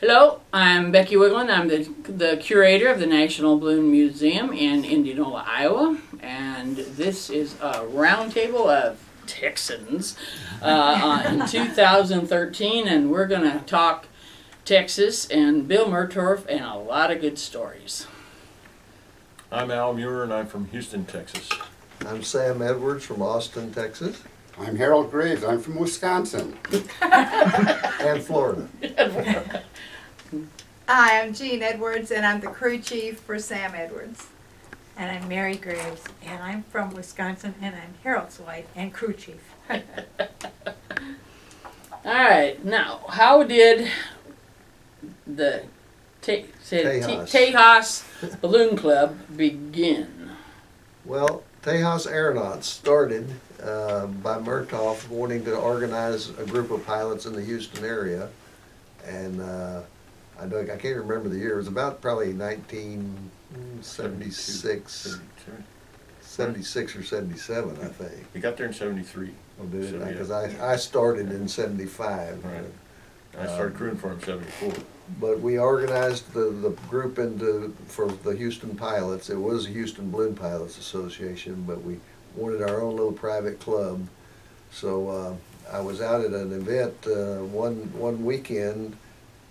Hello, I'm Becky Wigland. I'm the curator of the National Balloon Museum in Indianola, Iowa, and this is a roundtable of Texans in 2013, and we're going to talk Texas and Bill Murtorff and a lot of good stories. I'm Al Muir, and I'm from Houston, Texas. I'm Sam Edwards from Austin, Texas. I'm Harold Graves. I'm from Wisconsin. And Florida. Hi, I'm Jean Edwards, and I'm the crew chief for Sam Edwards. And I'm Mary Graves, and I'm from Wisconsin, and I'm Harold's wife and crew chief. All right, now, how did the Tejas Balloon Club begin? Well, Tejas Aeronauts started by Murtorff wanting to organize a group of pilots in the Houston area, and I can't remember the year. It was about probably 1976, 76 or 77, I think. We got there in 73. Oh, did it? So, yeah. Because I started in 75. Right. I started crewing for him in 74. But we organized the group for the Houston pilots. It was the Houston Balloon Pilots Association, but we wanted our own little private club. So I was out at an event one weekend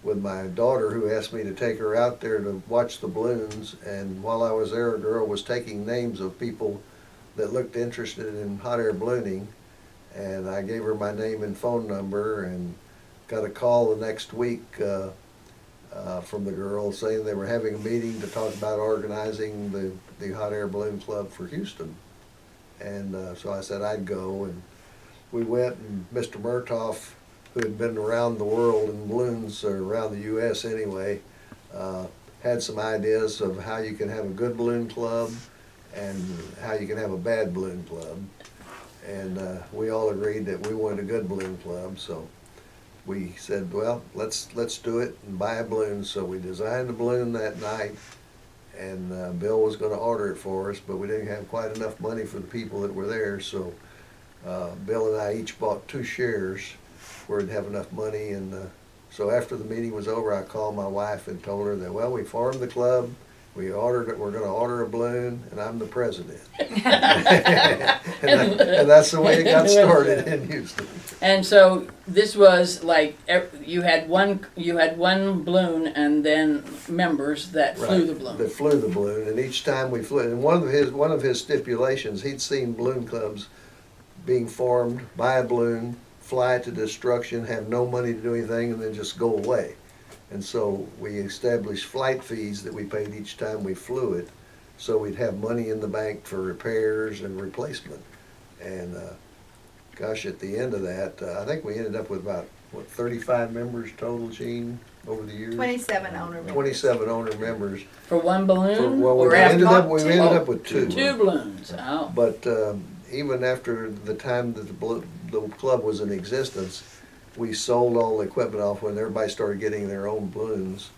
with my daughter, who asked me to take her out there to watch the balloons. And while I was there, a girl was taking names of people that looked interested in hot air ballooning. And I gave her my name and phone number, and got a call the next week from the girl saying they were having a meeting to talk about organizing the hot air balloon club for Houston. And so I said I'd go, and we went, and Mr. Murtorff, who had been around the world in balloons, or around the U.S. anyway, had some ideas of how you can have a good balloon club and how you can have a bad balloon club. And we all agreed that we wanted a good balloon club, so we said, well, let's do it and buy a balloon. So we designed the balloon that night, and Bill was going to order it for us, but we didn't have quite enough money for the people that were there, so Bill and I each bought 2 shares where we'd have enough money. And so after the meeting was over, I called my wife and told her that, well, we formed the club, we're going to order a balloon, and I'm the president. and that's the way it got started in Houston. And so this was like you had one balloon, and then members that flew the balloon. That flew the balloon, and each time we flew, and one of his stipulations, he'd seen balloon clubs being formed, buy a balloon, fly to destruction, have no money to do anything, and then just go away. And so we established flight fees that we paid each time we flew it, so we'd have money in the bank for repairs and replacement. And gosh, at the end of that, I think we ended up with about, 35 members total, Gene, over the years? 27 owner members. 27 owner members. For one balloon? Well, or we after ended up with 2. 2 balloons. Oh. But even after the time that the club was in existence, we sold all the equipment off when everybody started getting their own balloons,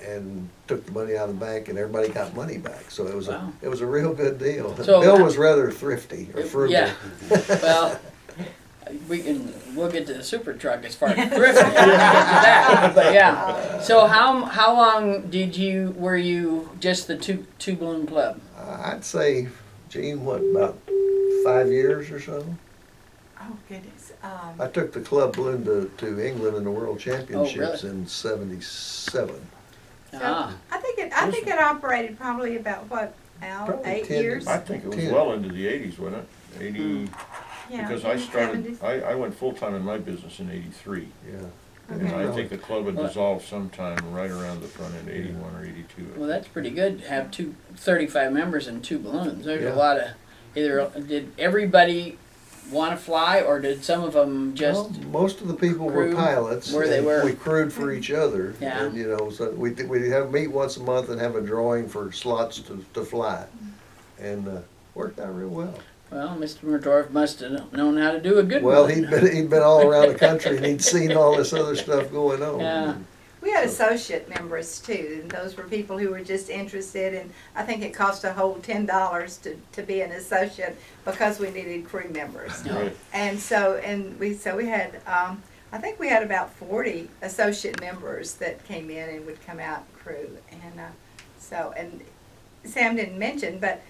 and took the money out of the bank, and everybody got money back. So it was a real good deal. So, Bill was rather thrifty or frugal. Yeah. Well, we'll get to the super truck as far as thrifty. We'll get to that. But yeah. So how long were you just the two balloon club? I'd say, Gene, about 5 years or so? Oh, goodness. I took the club balloon to England in the World Championships really? in '77. So I think it operated probably about, what, Al, Probably 8 10. years? I think it was 10. well into the 80s, wasn't it? 80, Yeah, because I started, 70s. I went full-time in my business in 83. Yeah. And I think the club had Well- dissolved sometime right around the front end, 81 or 82. Well, that's pretty good to have 35 members and 2 balloons. There's Yeah. a lot of did everybody want to fly, or did some of them just? Well, most of the people were crew pilots. where they and were. We crewed for each other. Yeah. And, so we'd have meet once a month and have a drawing for slots to fly. And worked out real well. Well, Mr. Murtorff must have known how to do a good Well, one. he'd been all around the country, and he'd seen all this other stuff going on. Yeah. We had associate members too, and those were people who were just interested, and I think it cost a whole $10 to be an associate because we needed crew members. No. Right. And so we had I think we had about 40 associate members that came in and would come out and crew. And and Sam didn't mention, but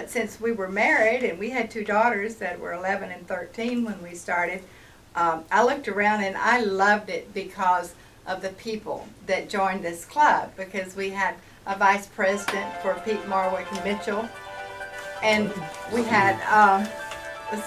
since we were married and we had 2 daughters that were 11 and 13 when we started, I looked around and I loved it because of the people that joined this club, because we had a vice president for Pete Marwick and Mitchell, and we had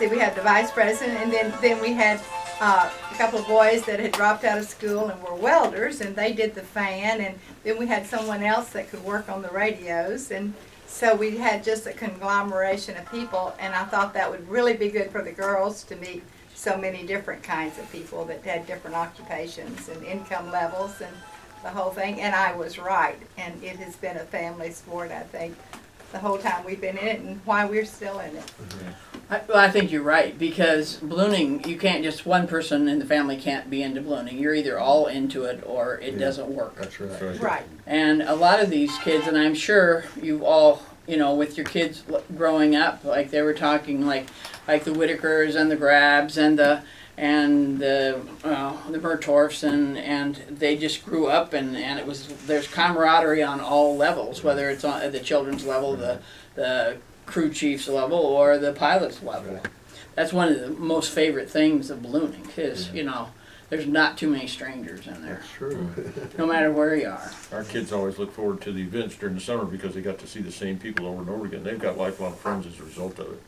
we had the vice president, and then we had a couple of boys that had dropped out of school and were welders, and they did the fan, and then we had someone else that could work on the radios, and so we had just a conglomeration of people, and I thought that would really be good for the girls to meet so many different kinds of people that had different occupations and income levels and the whole thing, and I was right, and it has been a family sport, I think, the whole time we've been in it and why we're still in it. I think you're right, because ballooning, you can't just, one person in the family can't be into ballooning. You're either all into it or it doesn't work. That's right. Right. Right. And a lot of these kids, and I'm sure you all, with your kids growing up, like they were talking, like the Whitakers and the Grabs and the Murtorffs, and they just grew up, and there's camaraderie on all levels, whether it's on the children's level, the crew chief's level, or the pilot's level. That's one of the most favorite things of ballooning, is there's not too many strangers in there, That's true. no matter where you are. Our kids always look forward to the events during the summer because they got to see the same people over and over again. They've got lifelong friends as a result of it.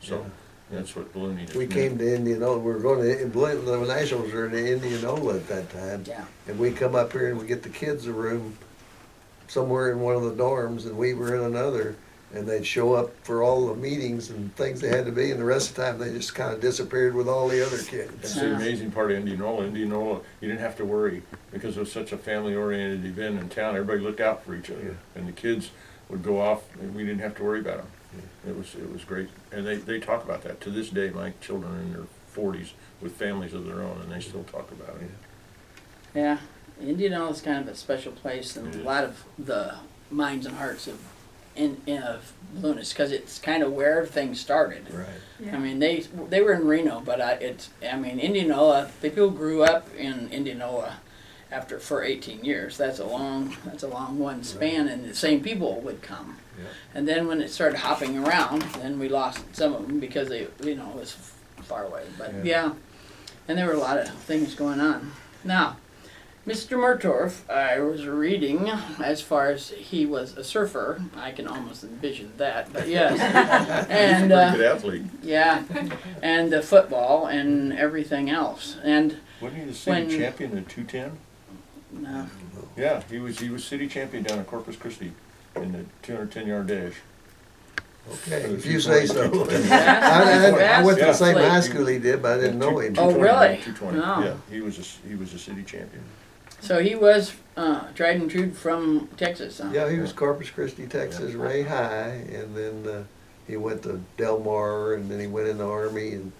So that's what ballooning is. We came to Indianola. We were going to the Nationals were in Indianola at that time. Yeah. And we come up here and we get the kids a room somewhere in one of the dorms, and we were in another. And they'd show up for all the meetings and things they had to be, and the rest of the time they just kind of disappeared with all the other That's kids. the amazing part of Indianola. Indianola, you didn't have to worry because it was such a family-oriented event in town. Everybody looked out for each other, and the kids would go off, and we didn't have to worry about them. It was great, and they talk about that to this day. My children are in their 40s with families of their own, and they still talk about it. Yeah, Indianola's kind of a special place, and It a is. lot of the minds and hearts of balloonists, because it's kind of where things started. Right. Yeah. I mean, they were in Reno, but Indianola. People grew up in Indianola for 18 years. That's a long one span, and the same people would come. Yeah. And then when it started hopping around, then we lost some of them because it was far away. But yeah, and there were a lot of things going on. Now, Mr. Murtorff, I was reading, as far as he was a surfer, I can almost envision that, but yes. And He's a pretty good athlete. yeah, and the football and everything else. And Wasn't he the city When- champion in 210? no, Yeah, he was city champion down in Corpus Christi in the 210-yard dash. Okay, So if you say so. Yeah. I went to the same Yeah. high school he did, but I didn't know him. Oh, really? 220. No. Yeah, he was a city champion. so he was tried and true from Texas, huh? Yeah, he was Corpus Christi, Texas, Ray High, and then he went to Del Mar, and then he went in the Army, and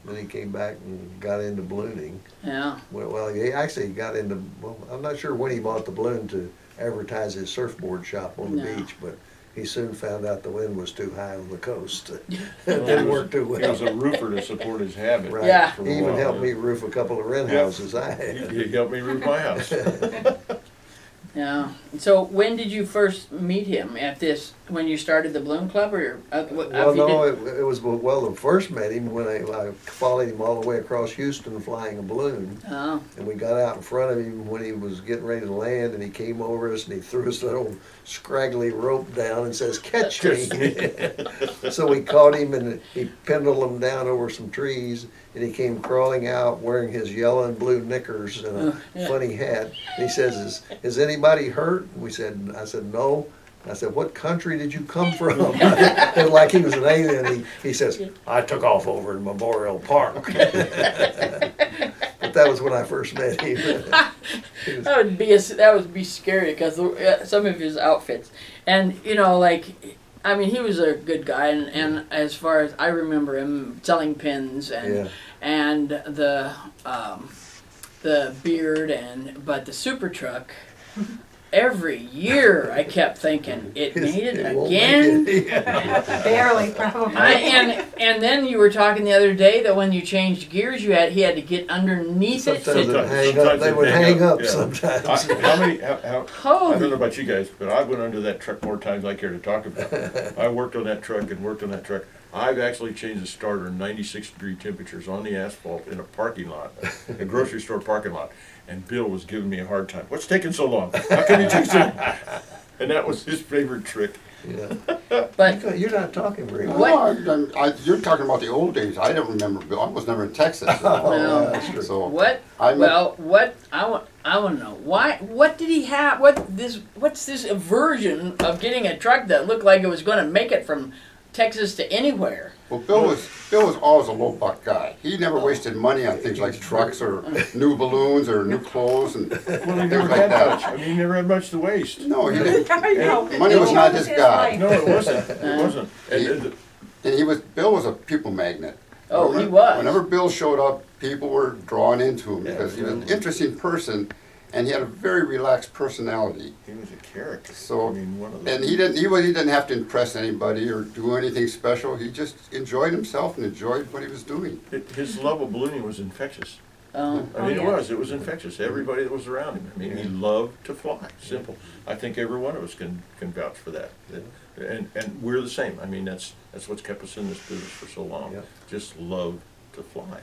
then he came back and got into ballooning. Yeah. Well, he actually got into, I'm not sure when he bought the balloon to advertise his surfboard shop on the No. beach, but he soon found out the wind was too high on the coast. It Well, didn't he work too He was well. a roofer to support his habit. Right. Yeah. for a He even while. helped me roof a couple of rent houses I had. He helped me roof my house. Yeah. So when did you first meet him? When you started the Balloon Club, or Well, no, it was, I first met him when I followed him all the way across Houston flying a balloon. Oh, And we got out in front of him when he was getting ready to land, and he came over us and he threw us that old scraggly rope down and says, "Catch me." So we caught him and he penduled him down over some trees, and he came crawling out wearing his yellow and blue knickers and a yeah. funny hat. And he says, "Is anybody hurt?" I said, "No." I said, "What country did you come from?" And like he was an alien, he says, "I took off over in Memorial Park." But that was when I first met him. He was- that would be scary because some of his outfits, and he was a good guy, and as far as I remember him selling pins Yeah. and the beard but the super truck. every year I kept thinking, it made it It won't again. make it. Barely, probably. And then you were talking the other day that when you changed gears, he had to get underneath it. Sometimes To, it'd hang up. They would hang up yeah. sometimes. How I holy, don't know about you guys, but I went under that truck more times than I care to talk about. I worked on that truck and worked on that truck. I've actually changed the starter in 96-degree temperatures on the asphalt in a parking lot, a grocery store parking lot. And Bill was giving me a hard time. What's taking so long? How come you change it? And that was his favorite trick. Yeah. but You're not talking very well. What? You're talking about the old days. I don't remember Bill. I was never in Texas. Well, that's true. So what? I met- Well, what I want to know why? What did he have? What's this aversion of getting a truck that looked like it was going to make it from Texas to anywhere? Well, Bill was always a low buck guy. He never wasted money on things like trucks or new balloons or new clothes and Well, he things never like had that. much. I mean, he never had much to waste. No, he didn't. I know. Money was He not chose his guy. No, it wasn't. It wasn't. And Bill was a people magnet. Oh, he was. Whenever Bill showed up, people were drawn into him Yeah, because he was an absolutely. interesting person, and he had a very relaxed personality. He was a character. So, I mean, one of the. and he didn't have to impress anybody or do anything special. He just enjoyed himself and enjoyed what he was doing. His love of ballooning was infectious. Oh, I mean, yeah. it was infectious. Everybody that was around him. I mean, he loved to fly. Simple. I think every one of us can vouch for that. And we're the same. I mean, that's what's kept us in this business for so long. Yep. Just love to fly.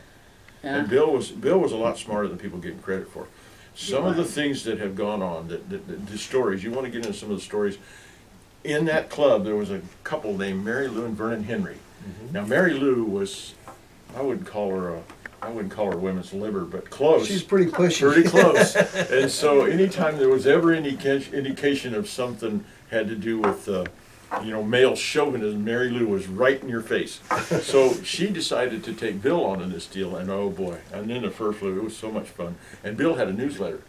yeah. And Bill was a lot smarter than people give him credit for. Some of the things that have gone on, the stories, you want to get into some of the stories. In that club, there was a couple named Mary Lou and Vernon Henry. Now, Mary Lou was, I wouldn't call her a women's liver, but close. She's pretty pushy. Pretty close. And so anytime there was ever any indication of something had to do with, male chauvinism, Mary Lou was right in your face. So she decided to take Bill on in this deal, and oh boy, and then the first flew, it was so much fun. And Bill had a newsletter.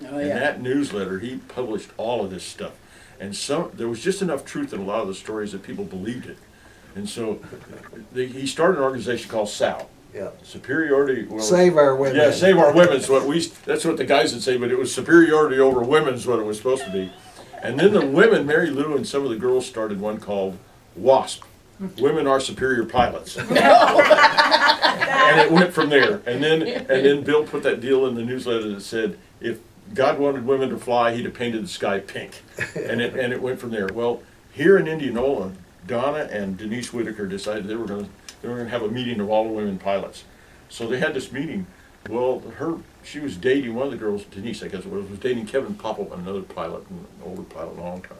Oh, In yeah. that newsletter, he published all of this stuff. And there was just enough truth in a lot of the stories that people believed it. And so he started an organization called SAL. Yeah. Superiority. Save our women. Yeah, save our women's that's what the guys would say, but it was superiority over women's what it was supposed to be. And then the women, Mary Lou and some of the girls started one called WASP. Women are superior pilots. And it went from there. And then Bill put that deal in the newsletter that said if God wanted women to fly, he'd have painted the sky pink. And it went from there. Well, here in Indianola, Donna and Denise Whitaker decided they were going to have a meeting of all the women pilots. So they had this meeting. Well, she was dating one of the girls, Denise, I guess it was dating Kevin Poppleman, another pilot, an older pilot, a long time.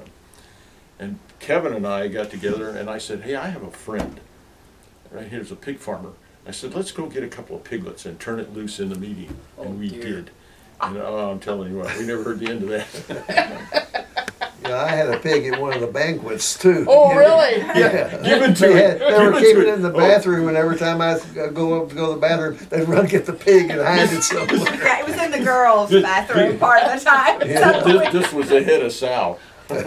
And Kevin and I got together, and I said, hey, I have a friend. Right here's a pig farmer. I said, let's go get a couple of piglets and turn it loose in the meeting. Oh, And we dear. did. And I'm telling you what, we never heard the end of that. Yeah, I had a pig at one of the banquets too. Oh, really? Yeah. Give it to They it. were Give it keeping to it in the Oh. bathroom, and every time I go up to go to the bathroom, they'd run get the pig and hide it somewhere. Yeah, it was in the girls' bathroom part of the time. This was the head of Sal. Oh, This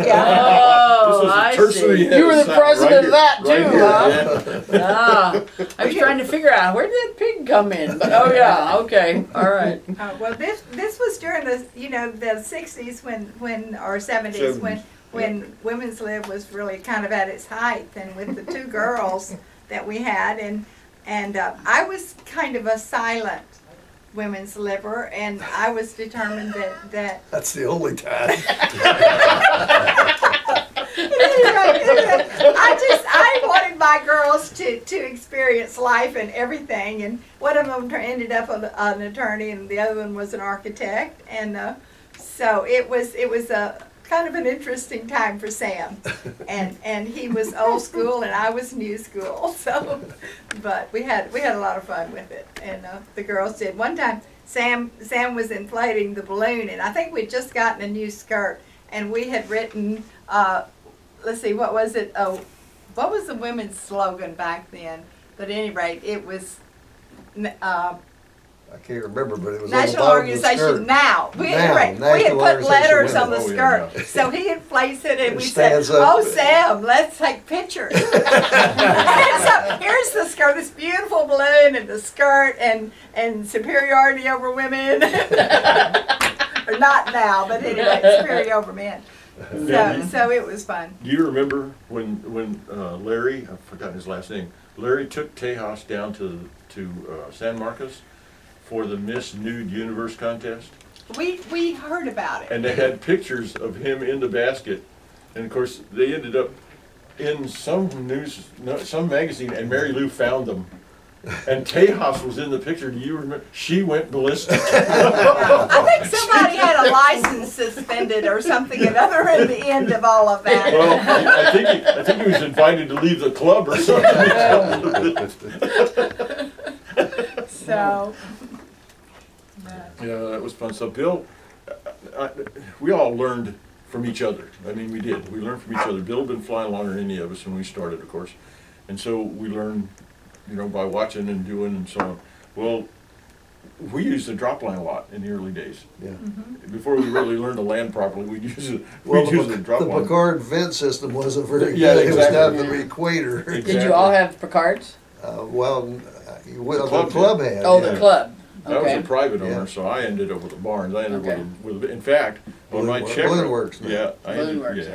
was I the tertiary see. head You were of the Sal, president right of that here, too, right huh? here, yeah. Ah, I was trying to figure out where did that pig come in. But oh yeah, okay, all right. Well, this was during the the 60s when or 70s when women's lib was really kind of at its height, and with the two girls that we had, and I was kind of a silent women's liver, and I was determined that That's the only time. I wanted my girls to experience life and everything, and one of them ended up an attorney, and the other one was an architect, and so it was a kind of an interesting time for Sam, and he was old school and I was new school, so but we had a lot of fun with it, and the girls did. One time Sam was inflating the balloon, and I think we'd just gotten a new skirt, and we had written let's see, what was it? Oh, what was the women's slogan back then? But at any rate, it was I can't remember, but it was National on the bottom of the Organization skirt. Now. We had National put Organization letters Women. on the Oh, yeah, skirt. yeah. So he inflates it, and It we said, stands up. "Oh, Sam, let's take pictures." And so here's the skirt, this beautiful balloon, and the skirt, and superiority over women. or not now, but anyway, Superior over men. So it was fun. Do you remember when Larry, I've forgotten his last name, Larry took Tejas down to San Marcos for the Miss Nude Universe contest? We heard about it. And they had pictures of him in the basket. And of course, they ended up in some magazine, and Mary Lou found them. And Tejas was in the picture. Do you remember? She went ballistic. I think somebody had a license suspended or something at other end of all of that. Well, I think he was invited to leave the club or something. So. Yeah, that was fun. So Bill, we all learned from each other. I mean, we did. We learned from each other. Bill had been flying longer than any of us when we started, of course. And so we learned, by watching and doing and so on. Well, we used the drop line a lot in the early days. Yeah. Before we really learned to land properly, we'd use the drop The line. Picard vent system wasn't very Yeah, good. It was exactly. down to the equator. Exactly. Did you all have Picards? The club had. Oh, yeah. the club. I was Okay. a private owner, Yeah. so I ended up with the barns. I ended Okay. up with in fact, on my Balloon- check. Balloon Works, man. Yeah, I ended, Balloon Works, yeah,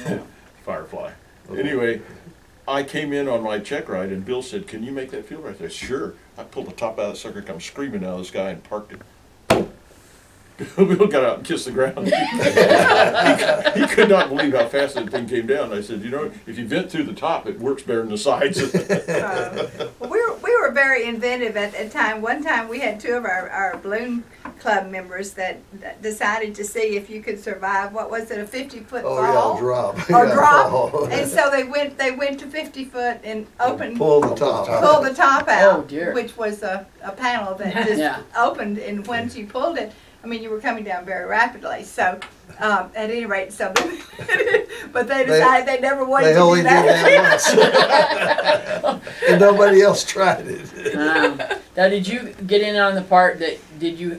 yeah. right. Firefly. Anyway, I came in on my check ride and Bill said, "Can you make that field right there?" Sure. I pulled the top out of the sucker, come screaming out of the sky and parked it. Bill got out and kissed the ground. He could not believe how fast that thing came down. I said, if you vent through the top, it works better than the sides. Well, we were very inventive at that time. One time we had two of our balloon club members that decided to see if you could survive, what was it, a 50-foot Oh, fall? yeah, drop. Or Yeah, drop. fall. And so they went to 50 foot and opened, Pull the top. pulled the top out, Oh, dear. which was a panel that just Yeah. opened, and once you pulled it, I mean, you were coming down very rapidly. So, at any rate, but they decided they never wanted They to only do did that. that once. And nobody else tried it. Now, did you get in on the part that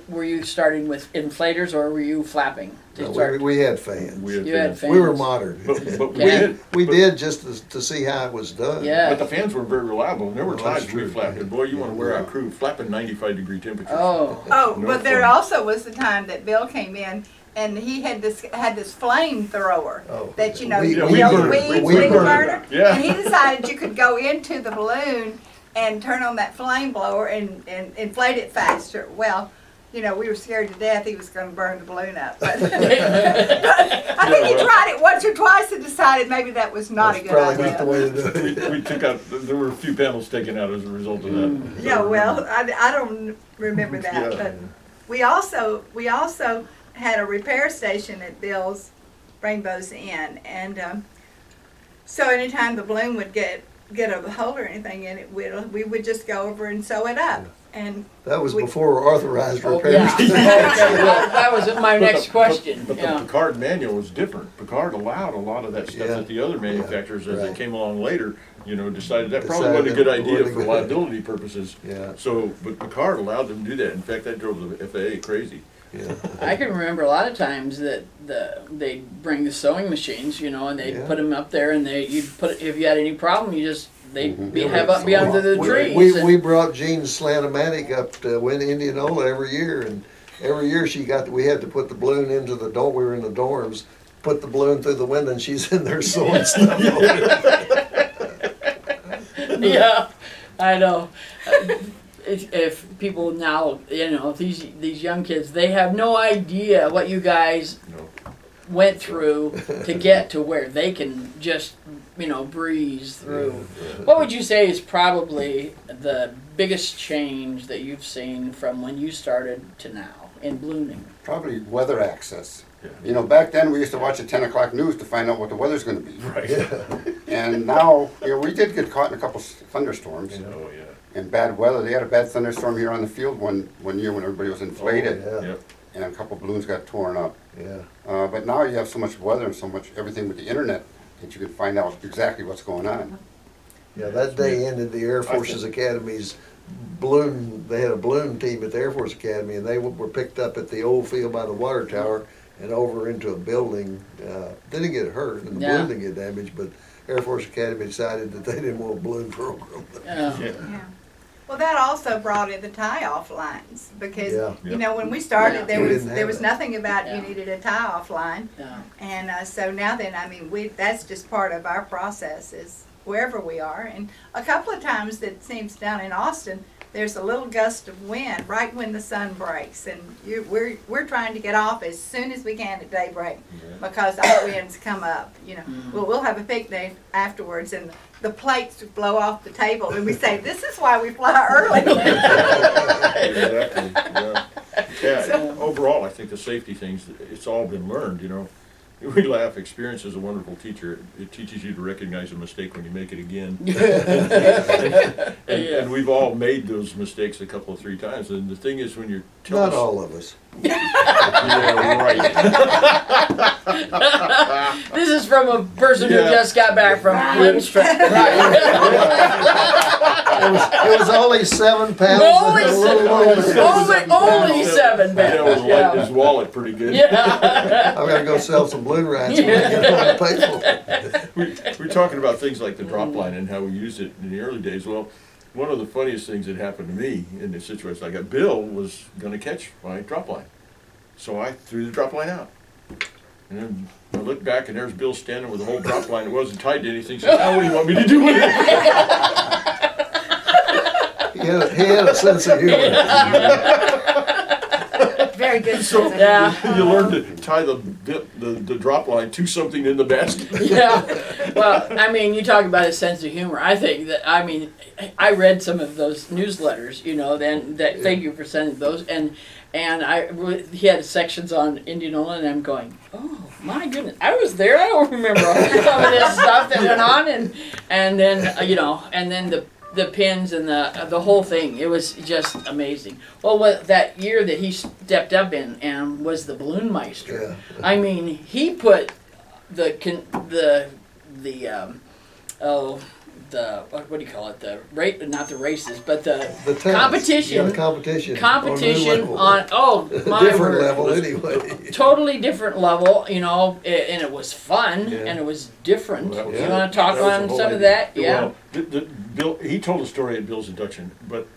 were you starting with inflators or were you flapping? to No, start? we had fans. You had fans. We were modern. But Yeah. We did just to see how it was done. Yeah. But the fans were very reliable. And there were Well, that's times we true. flapped, and boy, you want to wear out crew flapping 95-degree temperatures. Oh. Oh, No but there fun. also was the time that Bill came in and he had this flamethrower Oh. that you know We- you we know, burned- weed we burned burner. it. Yeah. And he decided you could go into the balloon and turn on that flame blower and inflate it faster. Well, we were scared to death he was going to burn the balloon up. But, but I think he tried it once or twice and decided maybe that was not That's a good probably idea. not the way to do it. We took out, there were a few panels taken out as a result of that. Yeah, well, I don't remember that, Yeah. but we also had a repair station at Bill's Rainbow's Inn, and so anytime the balloon would get a hole or anything in it, we would just go over and sew it up, and That was we- before authorized Oh, repairs. yeah. Okay, well, that was my next question. But the Yeah. Picard manual was different. Picard allowed a lot of that stuff Yeah. that the other manufacturers, as they right. came along later, decided that probably Decided wasn't a good that idea wasn't for good. liability purposes. Yeah, So, but Picard allowed them to do that. In fact, that drove the FAA crazy. yeah. I can remember a lot of times that they'd bring the sewing machines, and they'd Yeah. put them up there, and if you had any problem, they'd be Mhm. have up be under the We- trees. We and- brought Jean Slanomatic up to win Indianola every year, and every year we had to put the balloon into the dorm. We were in the dorms, put the balloon through the window, and she's in there sewing stuff. Yeah, I know. If people now, these young kids, they have no idea what you guys No. went through to get to where they can just, breeze through. What would you say is probably the biggest change that you've seen from when you started to now in ballooning? Probably weather access. Yeah. Back then we used to watch the 10 o'clock news to find out what the weather's going to be. Right. And now, we did get caught in a couple thunderstorms Oh, yeah. and bad weather. They had a bad thunderstorm here on the field one year when everybody was inflated, Oh, Yep. and a couple balloons got torn up. Yeah. But now you have so much weather and so much everything with the internet that you can find out exactly what's going on. Yeah, that day ended the Air Force's Academy's balloon. They had a balloon team at the Air Force Academy, and they were picked up at the old field by the water tower and over into a building. Didn't get hurt, and the Yeah. balloon didn't get damaged, but Air Force Academy decided that they didn't want a balloon program. Yeah. Yeah. yeah. Well, that also brought in the tie-off lines because, Yeah. you know, when we started, Yeah. there We was didn't there have was it. nothing about Yeah. you needed a tie-off line, Yeah. and so now then, I mean, that's just part of our process is wherever we are, and a couple of times it seems down in Austin, there's a little gust of wind right when the sun breaks, and we're trying to get off as soon as we can at daybreak because our winds come up. You know, we'll have a picnic afterwards, and the plates blow off the table, and we say, "This is why we fly early." Exactly, yeah. Yeah, overall, I think the safety things, it's all been learned, you know. We laugh, experience is a wonderful teacher. It teaches you to recognize a mistake when you make it again. And we've all made those mistakes a couple, 3 times. And the thing is, when you're Not all of us. Yeah, right. This is from a person who Yeah. just got back from Lynn's trip. It was only 7 pounds. Only and a little over. only 7 Yeah, it was pounds. like Yeah. his wallet pretty good. Yeah. I'm gonna go sell some balloon rides when I get home to pay for it. We're talking about things like the drop line and how we used it in the early days. Well, one of the funniest things that happened to me in this situation, like that, Bill was going to catch my drop line. So I threw the drop line out. And then I looked back and there's Bill standing with the whole drop line. It wasn't tied to anything. He said, "Now what do you want me to do with it?" He had a sense of humor. Very good. So Yeah. you learn to tie the drop line to something in the basket. Yeah. Well, I mean, you talk about a sense of humor. I think that, I mean, I read some of those newsletters, you know, then that thank you for sending those. And he had sections on Indianola, and I'm going, oh my goodness, I was there. I don't remember some of this stuff that went on, and then you know, and then the pins and the whole thing. It was just amazing. Well, that year that he stepped up in and was the balloon meister. Yeah. I mean, he put the what do you call it? Not the races, but the The tennis. competition. Yeah, the competition. Competition on my different word. level anyway. Totally different level, you know, and it was fun Yeah. and it was different. Well, that was You it. want to talk That was the on whole some of idea. that? Yeah. Well, Bill, he told a story at Bill's induction, but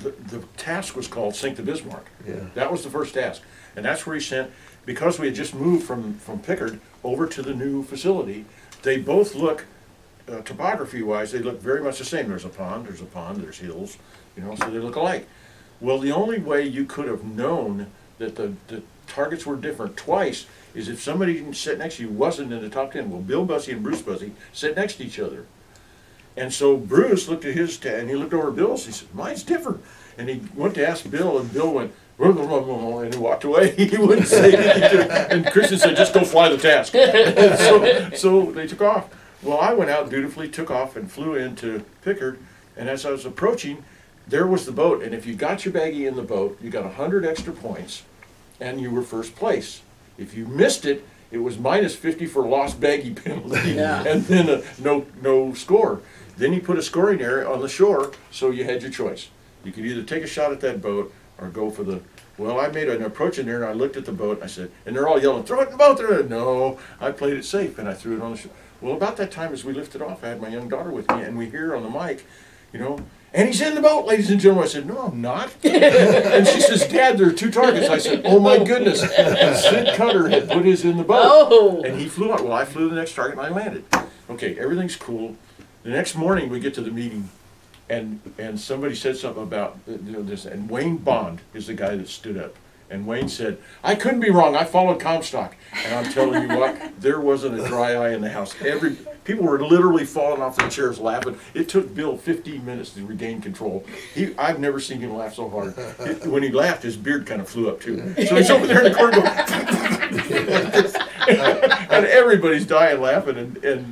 the task was called Sink the Bismarck. Yeah. That was the first task. And that's where he sent, because we had just moved from Pickard over to the new facility, they both look, topography-wise, they look very much the same. There's a pond, there's hills, you know, so they look alike. Well, the only way you could have known that the targets were different twice is if somebody didn't sit next to you wasn't in the top 10. Well, Bill Bussey and Bruce Bussey sit next to each other. And so Bruce looked at his and he looked over at Bill's. He said, "Mine's different." And he went to ask Bill, and Bill went, and he walked away. He wouldn't say anything. And Christian said, "Just go fly the task." And so they took off. Well, I went out dutifully, took off, and flew into Pickard. And as I was approaching, there was the boat. And if you got your baggie in the boat, you got 100 extra points, and you were first place. If you missed it, it was -50 for lost baggie penalty, Yeah. and then no score. Then he put a scoring area on the shore, so you had your choice. You could either take a shot at that boat or go for the. Well, I made an approach in there, and I looked at the boat, and I said, and they're all yelling, "Throw it in the boat!" There, no, I played it safe, and I threw it on the shore. Well, about that time, as we lifted off, I had my young daughter with me, and we hear on the mic, you know, "And he's in the boat, ladies and gentlemen." I said, "No, I'm not." And she says, "Dad, there are 2 targets." I said, "Oh my goodness." And Sid Cutter had put his in the boat. Oh. And he flew out. Well, I flew the next target and I landed. Okay, everything's cool. The next morning we get to the meeting, and somebody said something about this, and Wayne Bond is the guy that stood up. And Wayne said, "I couldn't be wrong. I followed Comstock." And I'm telling you what, there wasn't a dry eye in the house. People were literally falling off their chairs laughing. It took Bill 15 minutes to regain control. I've never seen him laugh so hard. When he laughed, his beard kind of flew up too. So he's over there in the corner going, and everybody's dying laughing. And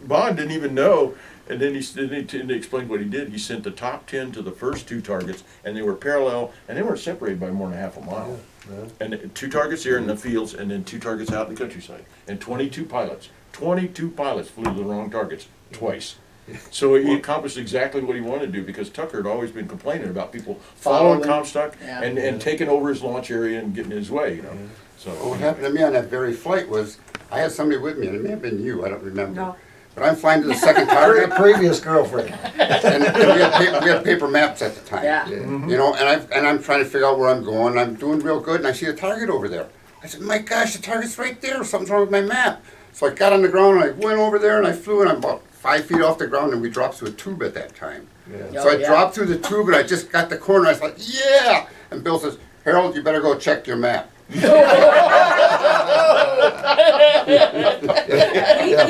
Bond didn't even know. And then he explained what he did. He sent the top 10 to the first 2 targets, and they were parallel, and they weren't separated by more than half a mile. Yeah. And 2 targets here in the fields, and then 2 targets out in the countryside. And 22 pilots flew the wrong targets twice. So he accomplished exactly what he wanted to do, because Tucker had always been complaining about people following Comstock Yeah. and taking over his launch area and getting in his way, you know. So What happened to me on that very flight was, I had somebody with me, and it may have been you, I don't remember. No. But I'm flying to the second target, Previous girlfriend. and we had paper maps at the time. Yeah. Yeah. You know, and I'm trying to figure out where I'm going. I'm doing real good, and I see a target over there. I said, my gosh, the target's right there. Something's wrong with my map. So I got on the ground, and I went over there, and I flew, and I'm about 5 feet off the ground, and we dropped through a tube at that time. Yeah. So I yeah. dropped through the tube, and I just got the corner. I thought, yeah! And Bill says, Harold, you better go check your map. He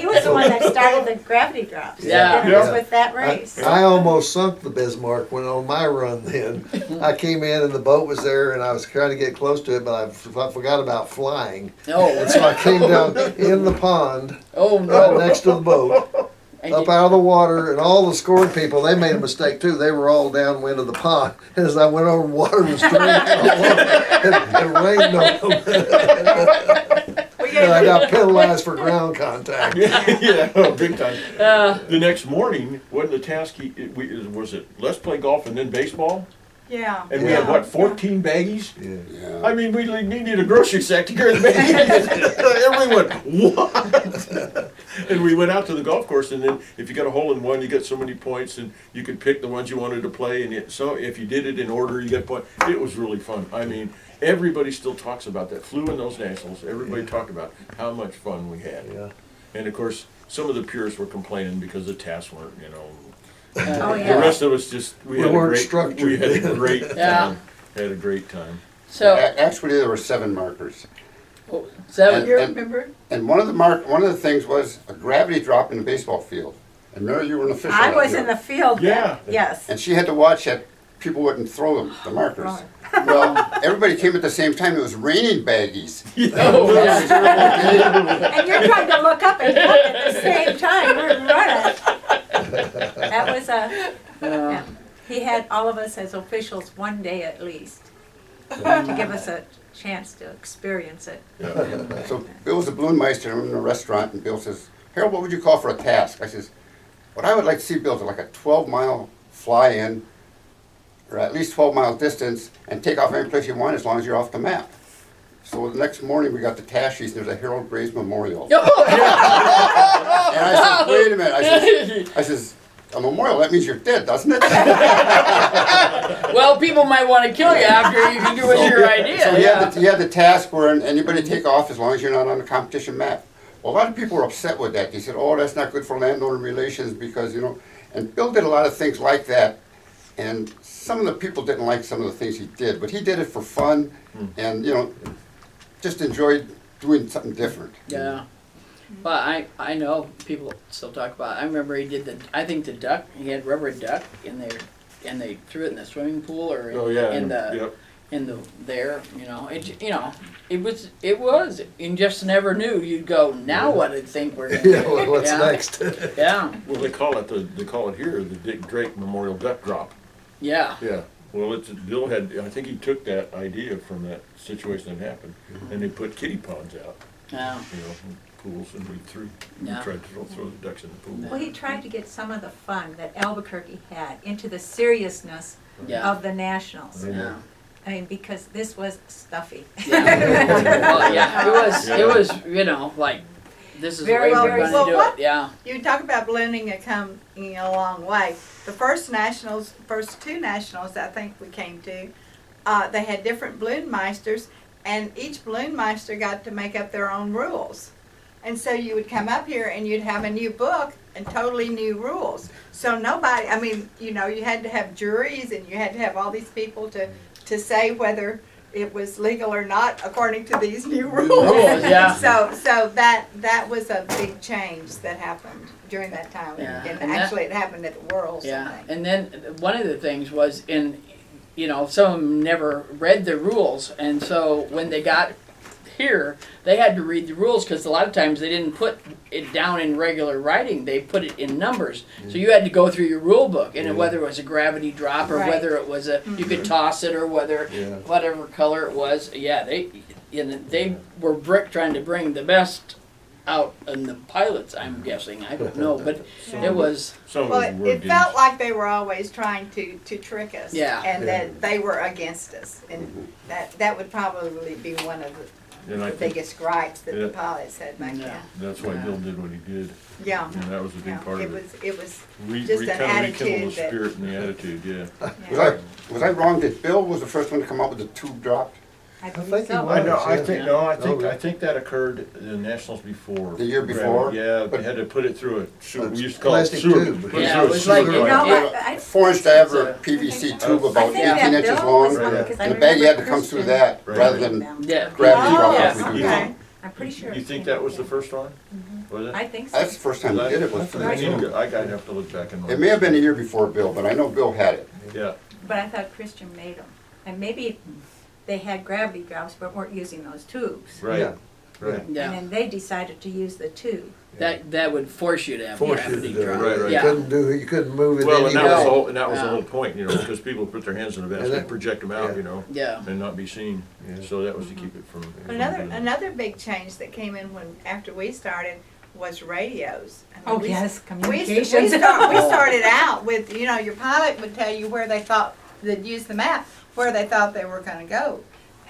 was the one that started the gravity drops. Yeah. And it was Yeah. with that race. I almost sunk the Bismarck when on my run then. I came in and the boat was there and I was trying to get close to it, but I forgot about flying. Oh, And so I came down in the pond oh right no. next to the boat, And up you- out of the water, and all the scoring people, they made a mistake too. They were all downwind of the pond. And as I went over, water was streaming all over. It rained on them. And I got penalized for ground contact. Yeah, big time. Uh, The next morning, wasn't the task, was it, let's play golf and then baseball? Yeah. And we had, Yeah. what, 14 baggies? Yeah. Yeah. I mean, we needed a grocery sack to carry the baggies. Everyone, what? And we went out to the golf course, and then if you got a hole in one, you got so many points, and you could pick the ones you wanted to play, and so if you did it in order, you got points. It was really fun. I mean, everybody still talks about that. Flew in those nationals, everybody talked about how much fun we had. Yeah. And of course, some of the purists were complaining because the tasks weren't, you know. Oh, The yeah. rest of us just, we had a weren't great, structured. we had a great Yeah. time. Had a great time. so, Actually, there were 7 markers. seven. You And- remember? And one of the things was a gravity drop in the baseball field. And Mary, you were an official. I out was there. in the field then. Yeah. Yes. And she had to watch that people wouldn't throw them, the markers. Well, everybody came at the same time. It was raining baggies. Oh, yeah. And you're trying to look up and look at the same time. We're running. That was yeah. He had all of us as officials one day at least to give us a chance to experience it. Yeah. So Bill was a balloonmeister in a restaurant, and Bill says, Harold, what would you call for a task? I says, what I would like to see, Bill, is like a 12-mile fly-in, or at least 12-mile distance, and take off any place you want as long as you're off the map. So the next morning, we got the task sheets, and there's a Harold Graves Memorial. And I said, wait a minute. I says, a memorial, that means you're dead, doesn't it? Well, people might want to kill you after you can do it your idea. So Yeah. he had the task where anybody take off as long as you're not on the competition map. Well, a lot of people were upset with that. They said, oh, that's not good for landowner relations because, you know, and Bill did a lot of things like that. And some of the people didn't like some of the things he did, but he did it for fun and, you know, just enjoyed doing something different. Yeah. But I know people still talk about. I remember he did I think the duck. He had rubber duck in there, and they threw it in the swimming pool or in, Oh, yeah. in the Yep. in the there. It was. You just never knew. You'd go, now what do you think we're gonna Yeah, do? well, what's yeah. next? Yeah. Well, they call it here the Dick Drake Memorial Duck Drop. Yeah. Yeah. Well, Bill had, I think he took that idea from that situation that happened, and they put kiddie ponds out, Yeah. you know, pools, and we Yeah. tried to throw the ducks in the pool. Well, he tried to get some of the fun that Albuquerque had into the seriousness Yeah. of the Nationals. Yeah. I mean, because this was stuffy. Well, yeah. It was. Like this is Very the way we're very going well, to do what- it. Yeah. You talk about ballooning and coming a long way. The first two nationals I think we came to, they had different balloonmeisters, and each balloonmeister got to make up their own rules. And so you would come up here and you'd have a new book and totally new rules. So nobody, I mean, you had to have juries and you had to have all these people to say whether it was legal or not according to these new rules. rules, yeah. So that was a big change that happened during that time. Yeah, And and that- actually it happened at the Worlds, I Yeah. think. And then one of the things was some of them never read the rules, and so when they got here, they had to read the rules because a lot of times they didn't put it down in regular writing; they put it in numbers. So you had to go through your rule book, and whether it was a gravity drop or Right. whether it was you could toss it or whether Yeah. whatever color it was. Yeah, they were trying to bring the best out in the pilots. I'm guessing. I don't know, but it was. Some Well, of them were it felt like they were always trying to trick us. Yeah. And Yeah. that they were against us. And that would probably be one of And I the think biggest gripes that Yeah. the pilots had back Yeah. then. that's why Yeah. Bill did what he did, Yeah. and that was a big Yeah, part of it. it was, Just just an kind of rekindled attitude the that- spirit and the attitude, yeah. yeah. Was I wrong that Bill was the first one to come up with the tube drop? I think believe he so. was. I know, I Yeah. think, No, I think that occurred in the Nationals before. The year before? Yeah, they But- had to put it through a sewer, A we used to call it plastic sewer. tube. Put it Yeah, through it a was sewer like, line. You know, A I 4-inch diameter PVC tube I about think 18 that inches Bill long, was one, Right. because I and the bag you had to remember come through Christian that Right. rather doing than them. Yeah. gravity Oh, drop Yeah. like we do okay. now. I'm pretty sure. You it think came that was the up first one? Was there. it? I think so. That's the first time we did it. Was I for need to- I'd have to look back and. It may have been a year before Bill, but I know Bill had it. Yeah, But I thought Christian made them. And maybe they had gravity drops but weren't using those tubes. right, Yeah. right. And Yeah, then they decided to use the tube. that would force you to have Force you to gravity do it. drop. Right, right. Yeah. You couldn't move it Well, and that was the anyway. whole, and that was the Yeah. whole point, you know, because people put their hands in the basket And and project them out, yeah. you know, Yeah. and not be seen. Yeah. So that was to keep it from. Another big change that came in when, after we started, was radios. I mean, Oh, we- yes, We communications. started out with, you know, your pilot would tell you where they thought, they'd use the map, where they thought they were gonna go.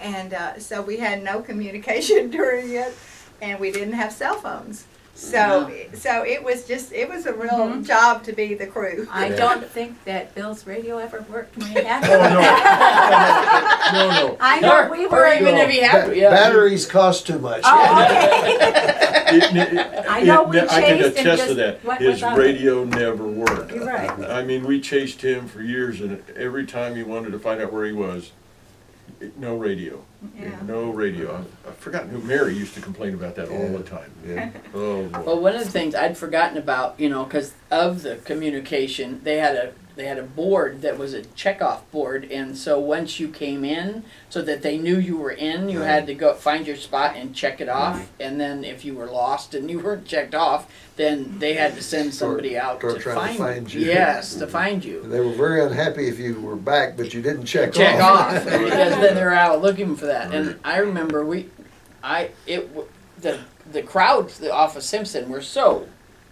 And so we had no communication during it, and we didn't have cell phones. So it was a real job to be the crew. I Yeah. don't think that Bill's radio ever worked when he had Oh, it. no, no, no. I know we Or were. even if he had, Ba- yeah. Batteries cost too much. Oh, okay. I know we I can chased and attest to just that. went His without it. radio never worked. You're right. I mean, we chased him for years, and every time he wanted to find out where he was, no radio. Yeah. No radio. I've forgotten who Mary used to complain about that all the time. Yeah. Oh, boy. Well, one of the things I'd forgotten about, you know, because of the communication, they had a board that was a checkoff board, and so once you came in, so that they knew you were in, you had to go find your spot and check it off, Right. and then if you were lost and you weren't checked off, then they had to send somebody out start to trying to find you. Yes, to find you. And they were very unhappy if you were back, but you didn't check Check off. off because then they're out looking for that. And I remember the crowds off of Simpson were so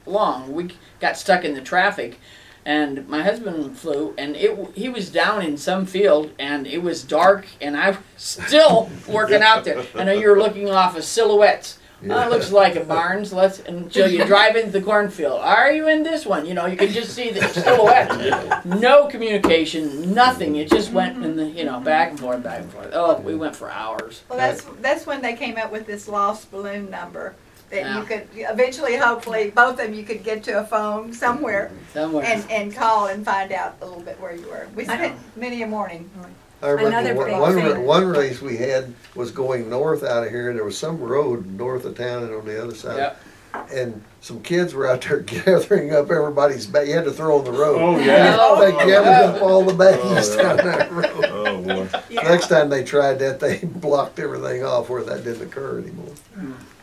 long. We got stuck in the traffic, and my husband flew, and he was down in some field, and it was dark, and I was still working out there. I know you were looking off of silhouettes. Oh, it looks like a Barnes. Until you drive into the cornfield. Are you in this one? You know, you can just see the silhouette. No communication, nothing. It just went in the, back and forth, back and forth. Oh, we went for hours. Well, that's when they came up with this lost balloon number that Yeah. you could eventually, hopefully, both of you could get to a phone somewhere Somewhere. and call and find out a little bit where you were. We I spent many a morning. I remember Another big one thing. one race we had was going north out of here, and there was some road north of town and on the other side. Yep. And some kids were out there gathering up everybody's bag. You had to throw on the road. Oh, yeah. They gathered up all the baggies Oh. down that road. Oh, boy. Yeah. Next time they tried that, they blocked everything off where that didn't occur anymore.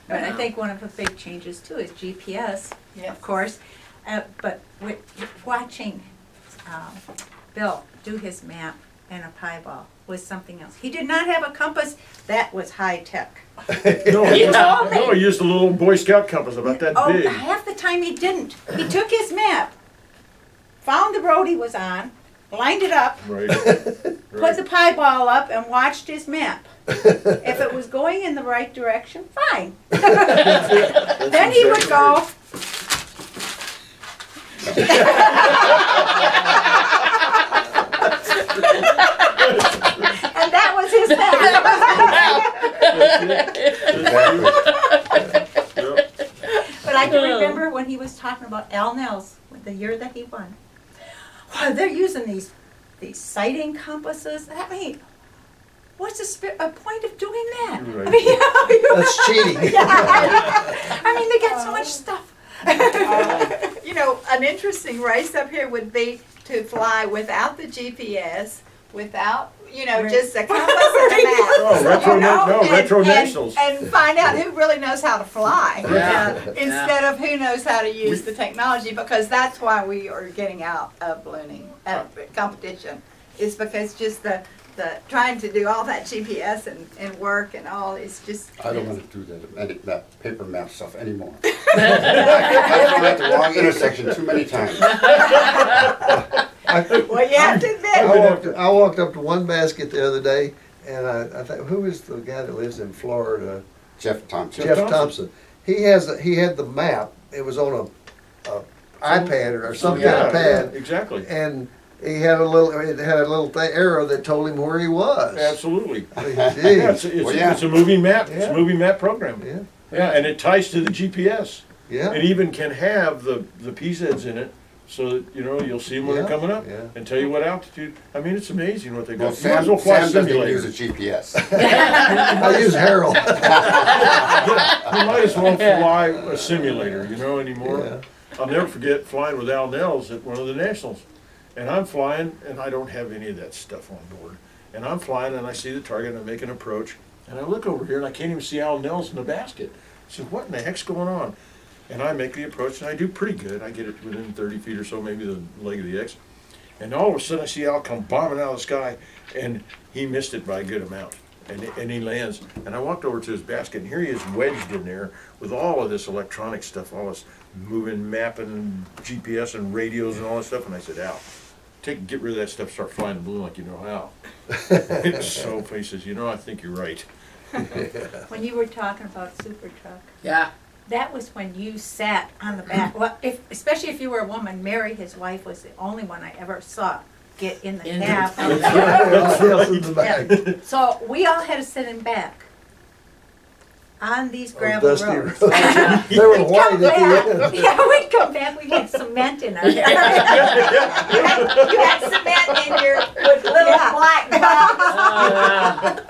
But I think one of the big changes too is GPS, Yes. of course. But with watching Bill do his map and a pie ball was something else. He did not have a compass. That was high tech. No, He told me. no, he used a little Boy Scout compass about that Oh, big. half the time he didn't. He took his map, found the road he was on, lined it up, Right. put the pie ball up, and watched his map. If it was going in the right direction, fine. Then he would go. And that was his map. But I can remember when he was talking about Al Nels, the year that he won. Wow, they're using these sighting compasses. I mean, what's a point of doing that? Right. I mean, That's cheating. I mean, they got so much stuff. You know, an interesting race up here would be to fly without the GPS, without, Right. just a compass and a map. Oh, retro, And- retro and- nationals. And find out who really knows how to fly. Yeah. Instead of who knows how to use the technology, because that's why we are getting out of ballooning competition. Is because just the trying to do all that GPS and work and all is just. I don't want to do that paper map stuff anymore. I've gone at the wrong intersection too many times. Well, you have to admit. I walked up to one basket the other day, and I think, who is the guy that lives in Florida? Jeff Thompson. Jeff Thompson. He had the map. It was on a iPad or some kind of pad, Exactly. and it had a little arrow that told him where he was. Absolutely. Jeez. Yeah, it's a moving map. It's Yeah. a moving map program. Yeah, Yeah, and it ties to the GPS. yeah. It even can have the PZs in it, so that, you'll see them when they're Yeah, coming up, yeah. and tell you what altitude. I mean, it's amazing what they Well, got. You might as well Sam fly a doesn't simulator. use a GPS. I use Harold. You might as well fly a simulator, anymore. Yeah. I'll never forget flying with Al Nels at one of the nationals. And I'm flying, and I don't have any of that stuff on board. And I'm flying, and I see the target, and I make an approach. And I look over here, and I can't even see Al Nels in the basket. I said, what in the heck's going on? And I make the approach, and I do pretty good. I get it within 30 feet or so, maybe the leg of the X. And all of a sudden, I see Al come bombing out of the sky, and he missed it by a good amount. And he lands. And I walked over to his basket, and here he is wedged in there with all of this electronic stuff, all this moving, mapping, GPS and radios and all that stuff. And I said, Al, get rid of that stuff, start flying the balloon like you know how. It's so funny. He says, I think you're right. When you were talking about Super Truck, Yeah. that was when you sat on the back. Well, especially if you were a woman, Mary, his wife, was the only one I ever saw get in the In the- cab. Everybody else in the back. So we all had to sit in back on these On gravel dusty roads. roads. They were We'd white come at back. the end. Yeah, we'd come back. We had cement in our hair. You had cement in your, with little Yeah. black dots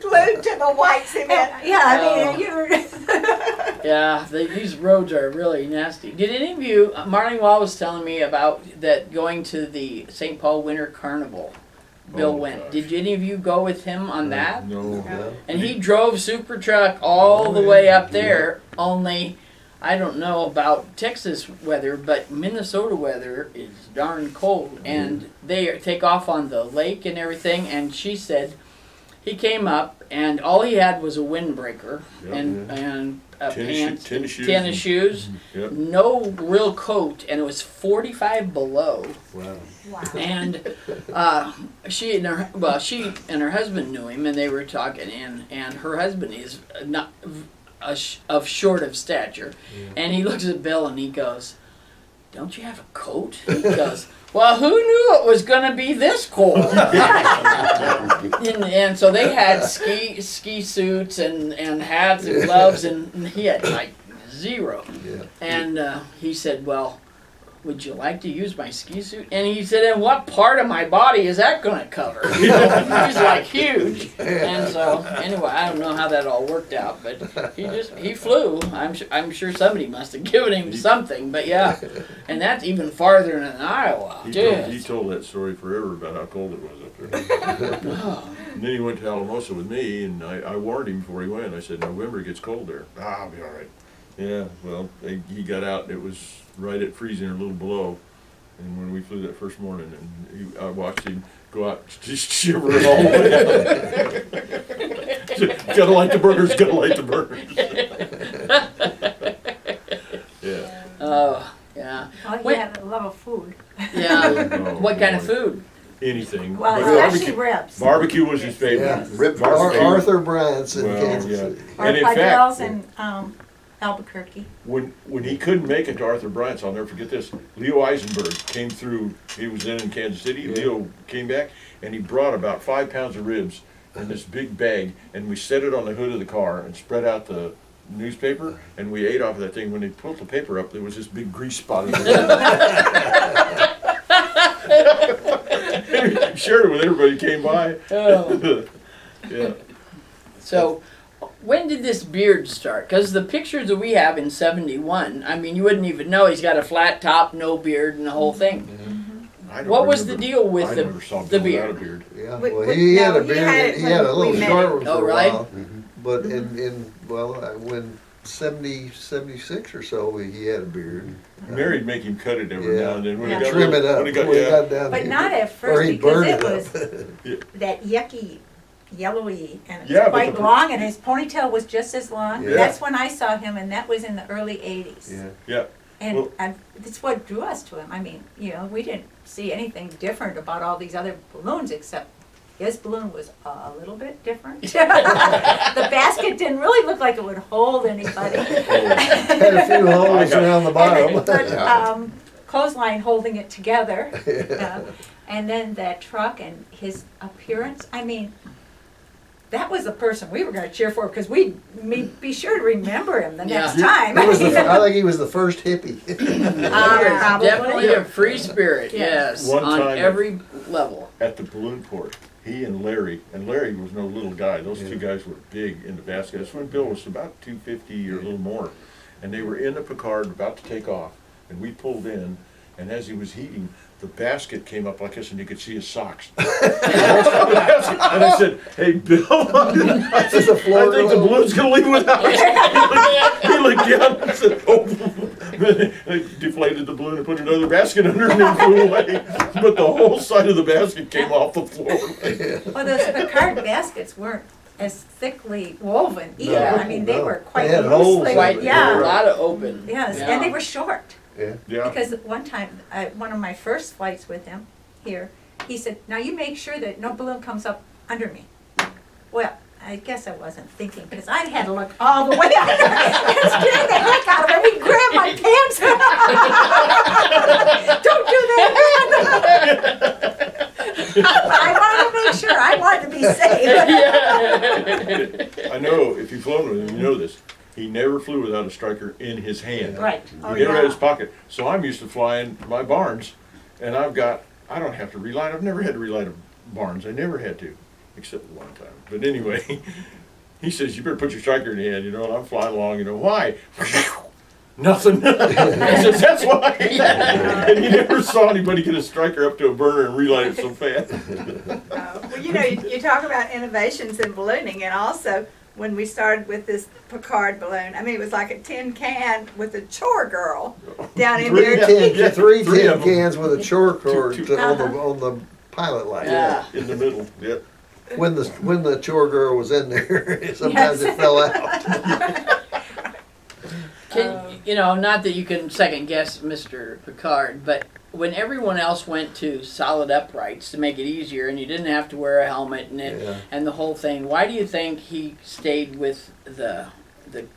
glued to the white cement. Yeah, I mean, you're. Yeah, these roads are really nasty. Did any of you, Marlene Wall was telling me about that going to the St. Paul Winter Carnival. Bill Oh, went. gosh. Did any of you go with him on that? No. Yeah. And he drove Super Truck all the way up there, only I don't know about Texas weather, but Minnesota weather is darn cold. And they take off on the lake and everything, and she said he came up and all he had was a windbreaker Yep. and a pants, tennis shoes tennis and- shoes, Yep. no real coat, and it was 45 below. Wow. Wow. And she and her husband knew him, and they were talking. And her husband is not of short of stature, and he looks at Bill and he goes, "Don't you have a coat?" He goes, "Well, who knew it was going to be this cold?" and so they had ski suits and hats and gloves, and he had like zero. Yeah. And he said, "Well, would you like to use my ski suit?" And he said, "And what part of my body is that going to cover?" He's like huge. And so anyway, I don't know how that all worked out, but he flew. I'm sure somebody must have given him something, but yeah. And that's even farther than Iowa. He told that story forever about how cold it was up there. Oh. And then he went to Alamosa with me, and I warned him before he went. I said, November it gets cold there. I'll be all right. Yeah, well, he got out, and it was right at freezing or a little below. And when we flew that first morning, and I watched him go out just shivering all the way out. Gotta light the burners, gotta light the burners. Yeah. Oh, yeah. Oh, he Wait. had a love of food. Yeah. Oh, What kind of boy. food? Anything. Well, But especially ribs. barbecue was his favorite. Yeah. Ribs are favorite. Arthur Bryant's in Well, Kansas yeah. City. Or And in Padels fact, in Albuquerque. when he couldn't make it to Arthur Bryant's, I'll never forget this. Leo Eisenberg came through. He was in Kansas City. Yeah. Leo came back, and he brought about 5 pounds of ribs in this big bag, and we set it on the hood of the car and spread out the newspaper, and we ate off of that thing. When they pulled the paper up, there was this big grease spot on the rib. Shared it with everybody who came by. Oh. Yeah. So, when did this beard start? Because the pictures that we have in '71, I mean, you wouldn't even know he's got a flat top, no beard, and the whole thing. I don't What was the remember- deal with I the never saw the Bill without a beard? beard. Yeah, We- well, we- he had no, a he beard. had it He had a when little we met short him. one Oh, for a really? while. But when 76 or so, he had a beard. Mary'd make him cut it every Yeah. now and then. When Yeah. he got Trim it little- up when he got, when he yeah. got down But here. not at Or first he'd because burn it it was up. that yucky, yellowy, and it Yeah, was but quite the- long, and his ponytail was just as long. Yeah. That's when I saw him, and that was in the early '80s. Yeah. Yeah. And Well- that's what drew us to him. I mean, we didn't see anything different about all these other balloons except His balloon was a little bit different. The basket didn't really look like it would hold anybody. Had a few holes around the bottom. But, clothesline holding it together. And then that truck and his appearance, I mean, that was the person we were going to cheer for because we'd be sure to remember him the next time. I think he was the first hippie. Probably. Definitely a free spirit, yes, One on time- every level. At the balloon port, he and Larry was no little guy. Those two guys were big in the basket. That's when Bill was about 250 or a little more. And they were in the Picard about to take off. And we pulled in, and as he was heating, the basket came up like this, and you could see his socks. And I said, "Hey, Bill, I think the balloon's gonna leave without us." He looked down and said, "Oh." They deflated the balloon and put another basket under it and flew away. But the whole side of the basket came off the floor. Well, those Picard baskets weren't as thickly woven either. No, I mean, they no. were quite They had holes loosely. in Quite, it. a Yeah. lot of open. Yes, Yeah. and they were short. Yeah. Because one time, one of my first flights with him here, he said, "Now you make sure that no balloon comes up under me." Well, I guess I wasn't thinking because I had to look all the way under and scared the heck out of him. He grabbed my pants. Don't do that. I wanted to make sure. I wanted to be safe. I know if you've flown with him, you know this. He never flew without a striker in his hand. Right. He Oh, never had his yeah. pocket. So I'm used to flying my Barnes, and I don't have to reline. I've never had to reline a Barnes. I never had to, except one time. But anyway, he says, "You better put your striker in the hand," and I'm flying along, why? Nothing. He says, "That's why." And you never saw anybody get a striker up to a burner and reline it so fast. Well, you talk about innovations in ballooning, and also when we started with this Picard balloon, I mean, it was like a tin can with a chore girl down in there. Three Three tin of 'em. cans with a chore cord Two. on the pilot light. Yeah. In the middle, yeah. When the chore girl was in there, sometimes it fell out. Not that you can second guess Mr. Picard, but when everyone else went to solid uprights to make it easier and you didn't have to wear a helmet and the whole thing, why do you think he stayed with the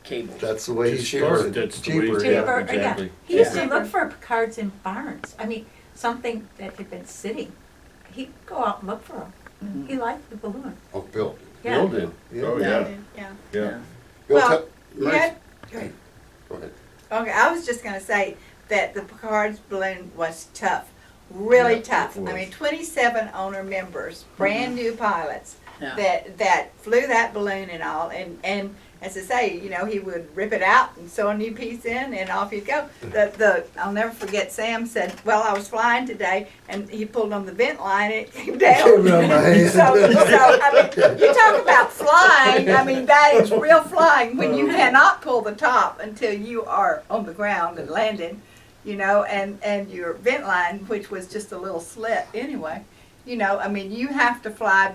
cables? That's the way he Just started. that's the way- Cheaper. Cheaper, exactly. He used Yeah. to look for Picards in barns. I mean, something that had been sitting. He'd go out and look for them. Mhm. He liked the balloon. Oh, Bill. Yeah. Bill did. Yeah. Oh, yeah. Yeah. Yeah. Bill, Well, Mary- yeah. Go ahead. Okay, I was just gonna say that the Picard's balloon was tough, really Yeah, tough. it was. I mean, 27 owner members, brand new pilots Yeah. that flew that balloon and all, and as I say, he would rip it out and sew a new piece in, and off he'd go. I'll never forget. Sam said, "Well, I was flying today, and he pulled on the vent line, and it came down." Came down my hand. So I mean, you talk about flying. I mean, that is real flying when you cannot pull the top until you are on the ground and landing, and your vent line, which was just a little slit anyway. I mean, you have to fly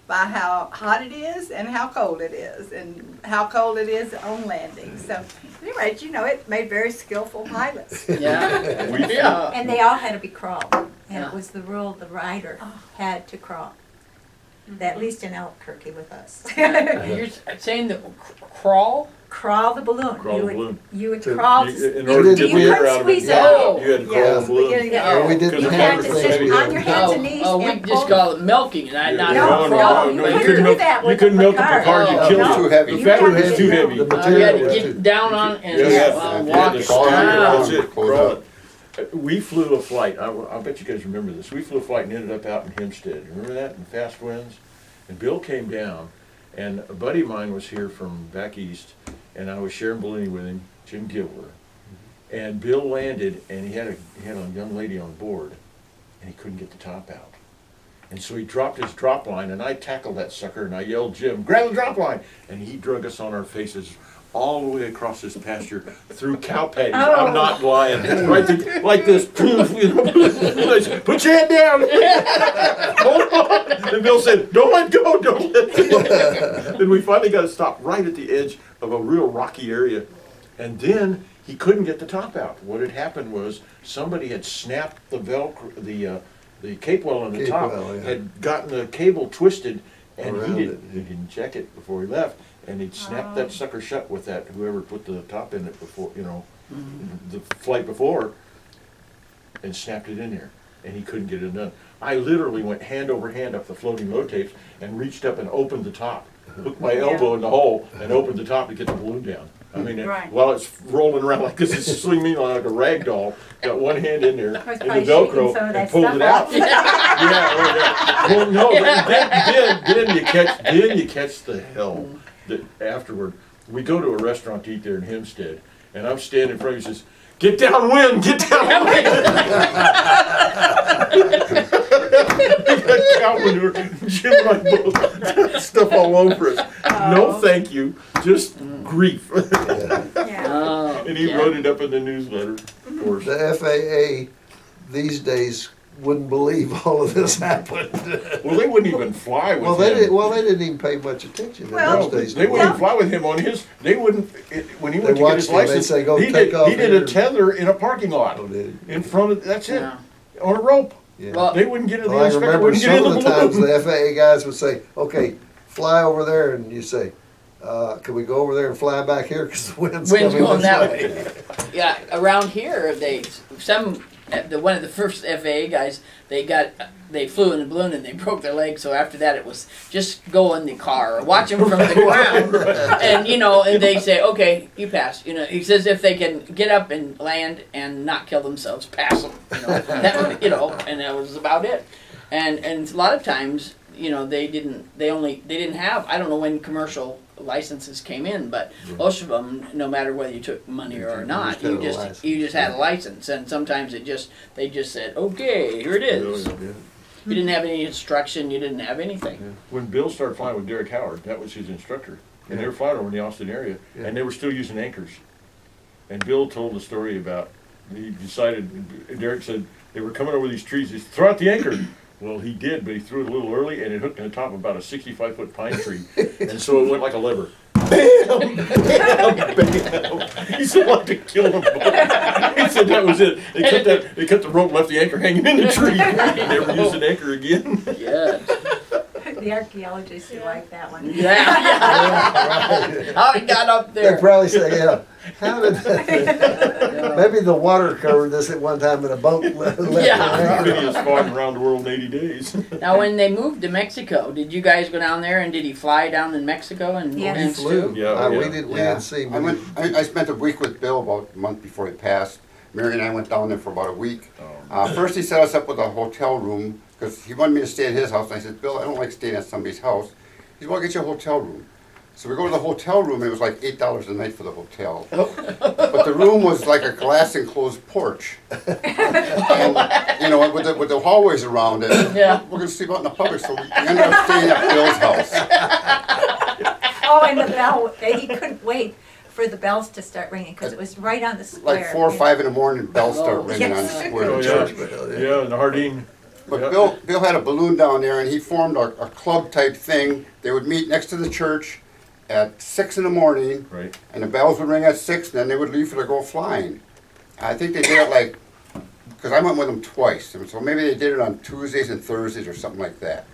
by how hot it is and how cold it is, and how cold it is on landing. So, at any rate, it made very skillful pilots. Yeah. We- And they all had to be crawled. And Yeah. it was the rule the rider had to crawl. At least in Albuquerque with us. You're saying that crawl? Crawl the balloon. Crawl the balloon. You would To- crawl. In You order to didn't- get the you air couldn't out of it, squeeze out. you had to crawl Yes, the balloon. beginning Yeah. And we didn't You have had the to things sit we on your have. hands and knees we and just pull. call it milking, and not No, crawling. you you couldn't couldn't do milk- that you with couldn't the milk the Picard. Picard, you No. killed No. it. Too heavy. The fat You was had too to- heavy. The You had material to was get too. down on and Yeah, walk that's crawl around. it. Pull it Crawl up. it. We flew a flight. I bet you guys remember this. We flew a flight and ended up out in Hempstead. Remember that in fast winds? And Bill came down, and a buddy of mine was here from back east, and I was sharing ballooning with him, Jim Gilwer. And Bill landed, and he had a young lady on board, and he couldn't get the top out. And so he dropped his drop line, and I tackled that sucker, and I yelled, "Jim, grab the drop line!" And he drug us on our faces all the way across this pasture through cow patties. I'm not lying. Right there, like this. Put your head down. Hold on. And Bill said, "Don't let go, don't let go." Then we finally got to stop right at the edge of a real rocky area. And then he couldn't get the top out. What had happened was somebody had snapped the Velcro, the the cape well on the Cape top well, yeah. had gotten the cable twisted, and Around he didn't check it before he left, and he'd snapped that sucker shut with that, whoever put the top in it before, you know, the flight before, and snapped it in there, and he couldn't get it done. I literally went hand over hand up the floating load tapes and reached up and opened the top, hooked my elbow in the hole and opened the top to get the balloon down. I mean, Right. while it's rolling around like this, it's swinging like a rag doll. Got one hand in there was in the probably shaking Velcro some of and that pulled stuff it out. out. Yeah. Well, no, then you catch the hell that afterward. We go to a restaurant to eat there in Hempstead, and I'm standing in front of you and says, "Get downwind, get downwind." We got cow manure, Jim and I both stuff all over us. No, thank you, just grief. Yeah. Oh, And he yeah. wrote it up in the newsletter, of course. The FAA these days wouldn't believe all of this happened. Well, they wouldn't even fly with Well, him. they didn't even pay much attention in Well, those days. They wouldn't fly with him on his. They wouldn't. When he went They to get his watched him, they'd license, say, "Go he take did. off He did here." a tether in a parking lot Oh, did in front of. That's it. Yeah. On a rope. Yeah. Well, They wouldn't get in. The Well, I inspector remember wouldn't get in some the of the times balloon. the FAA guys would say, "Okay, fly over there," and you say, "Can we go over there and fly back here because the wind's Wind's coming going this that way?" Yeah, around here, one of the first FAA guys, they flew in a balloon and they broke their leg. So after that, it was just go in the car or watch them from the ground, and and they say, okay, you pass. He says if they can get up and land and not kill themselves, pass them. And that was about it. And a lot of times, they didn't have. I don't know when commercial licenses came in, but most of them, no matter whether you took money or not, you just had a license, and sometimes they just said, okay, here it is. You didn't have any instruction, you didn't have anything. When Bill started flying with Derek Howard, that was his instructor, and they were flying over in the Austin area, Yeah. and they were still using anchors. And Bill told the story about he decided. Derek said they were coming over these trees. He said, "Throw out the anchor." Well, he did, but he threw it a little early, and it hooked in the top of about a 65-foot pine tree, and so it went like a lever. Bam! Bam! Bam! He said, "Like to kill them both." He said that was it. They cut the rope, left the anchor hanging in the tree. Never used an anchor again. Yes. The archaeologists who like that one. Yeah. How he got up They there. probably say, "Yeah, how did maybe the water covered this at one time in a boat left Yeah. the Phineas fought around the world in 80 days. Now, when they moved to Mexico, did you guys go down there and did he fly down in Mexico and Yes. and He flew. Yeah, oh, We yeah. didn't see. I spent a week with Bill about a month before he passed. Mary and I went down there for about a week. First he set us up with a hotel room because he wanted me to stay at his house. And I said, "Bill, I don't like staying at somebody's house." He said, "Well, I'll get you a hotel room." So we go to the hotel room, and it was like $8 a night for the hotel. But the room was like a glass enclosed porch. And, with the hallways around it, Yeah. we're going to sleep out in the public. So we ended up staying at Bill's house. Oh, and the bell, he couldn't wait for the bells to start ringing because it was right on the square. Like 4 or 5 in the morning, bells start Oh, ringing on the yes. square Oh, of yeah. church. Yeah, and the Hardin. But Yeah. Bill had a balloon down there, and he formed a club type thing. They would meet next to the church at 6 in the morning, Right. and the bells would ring at 6, and then they would leave for to go flying. I think they did it because I went with them twice, and so maybe they did it on Tuesdays and Thursdays or something like that.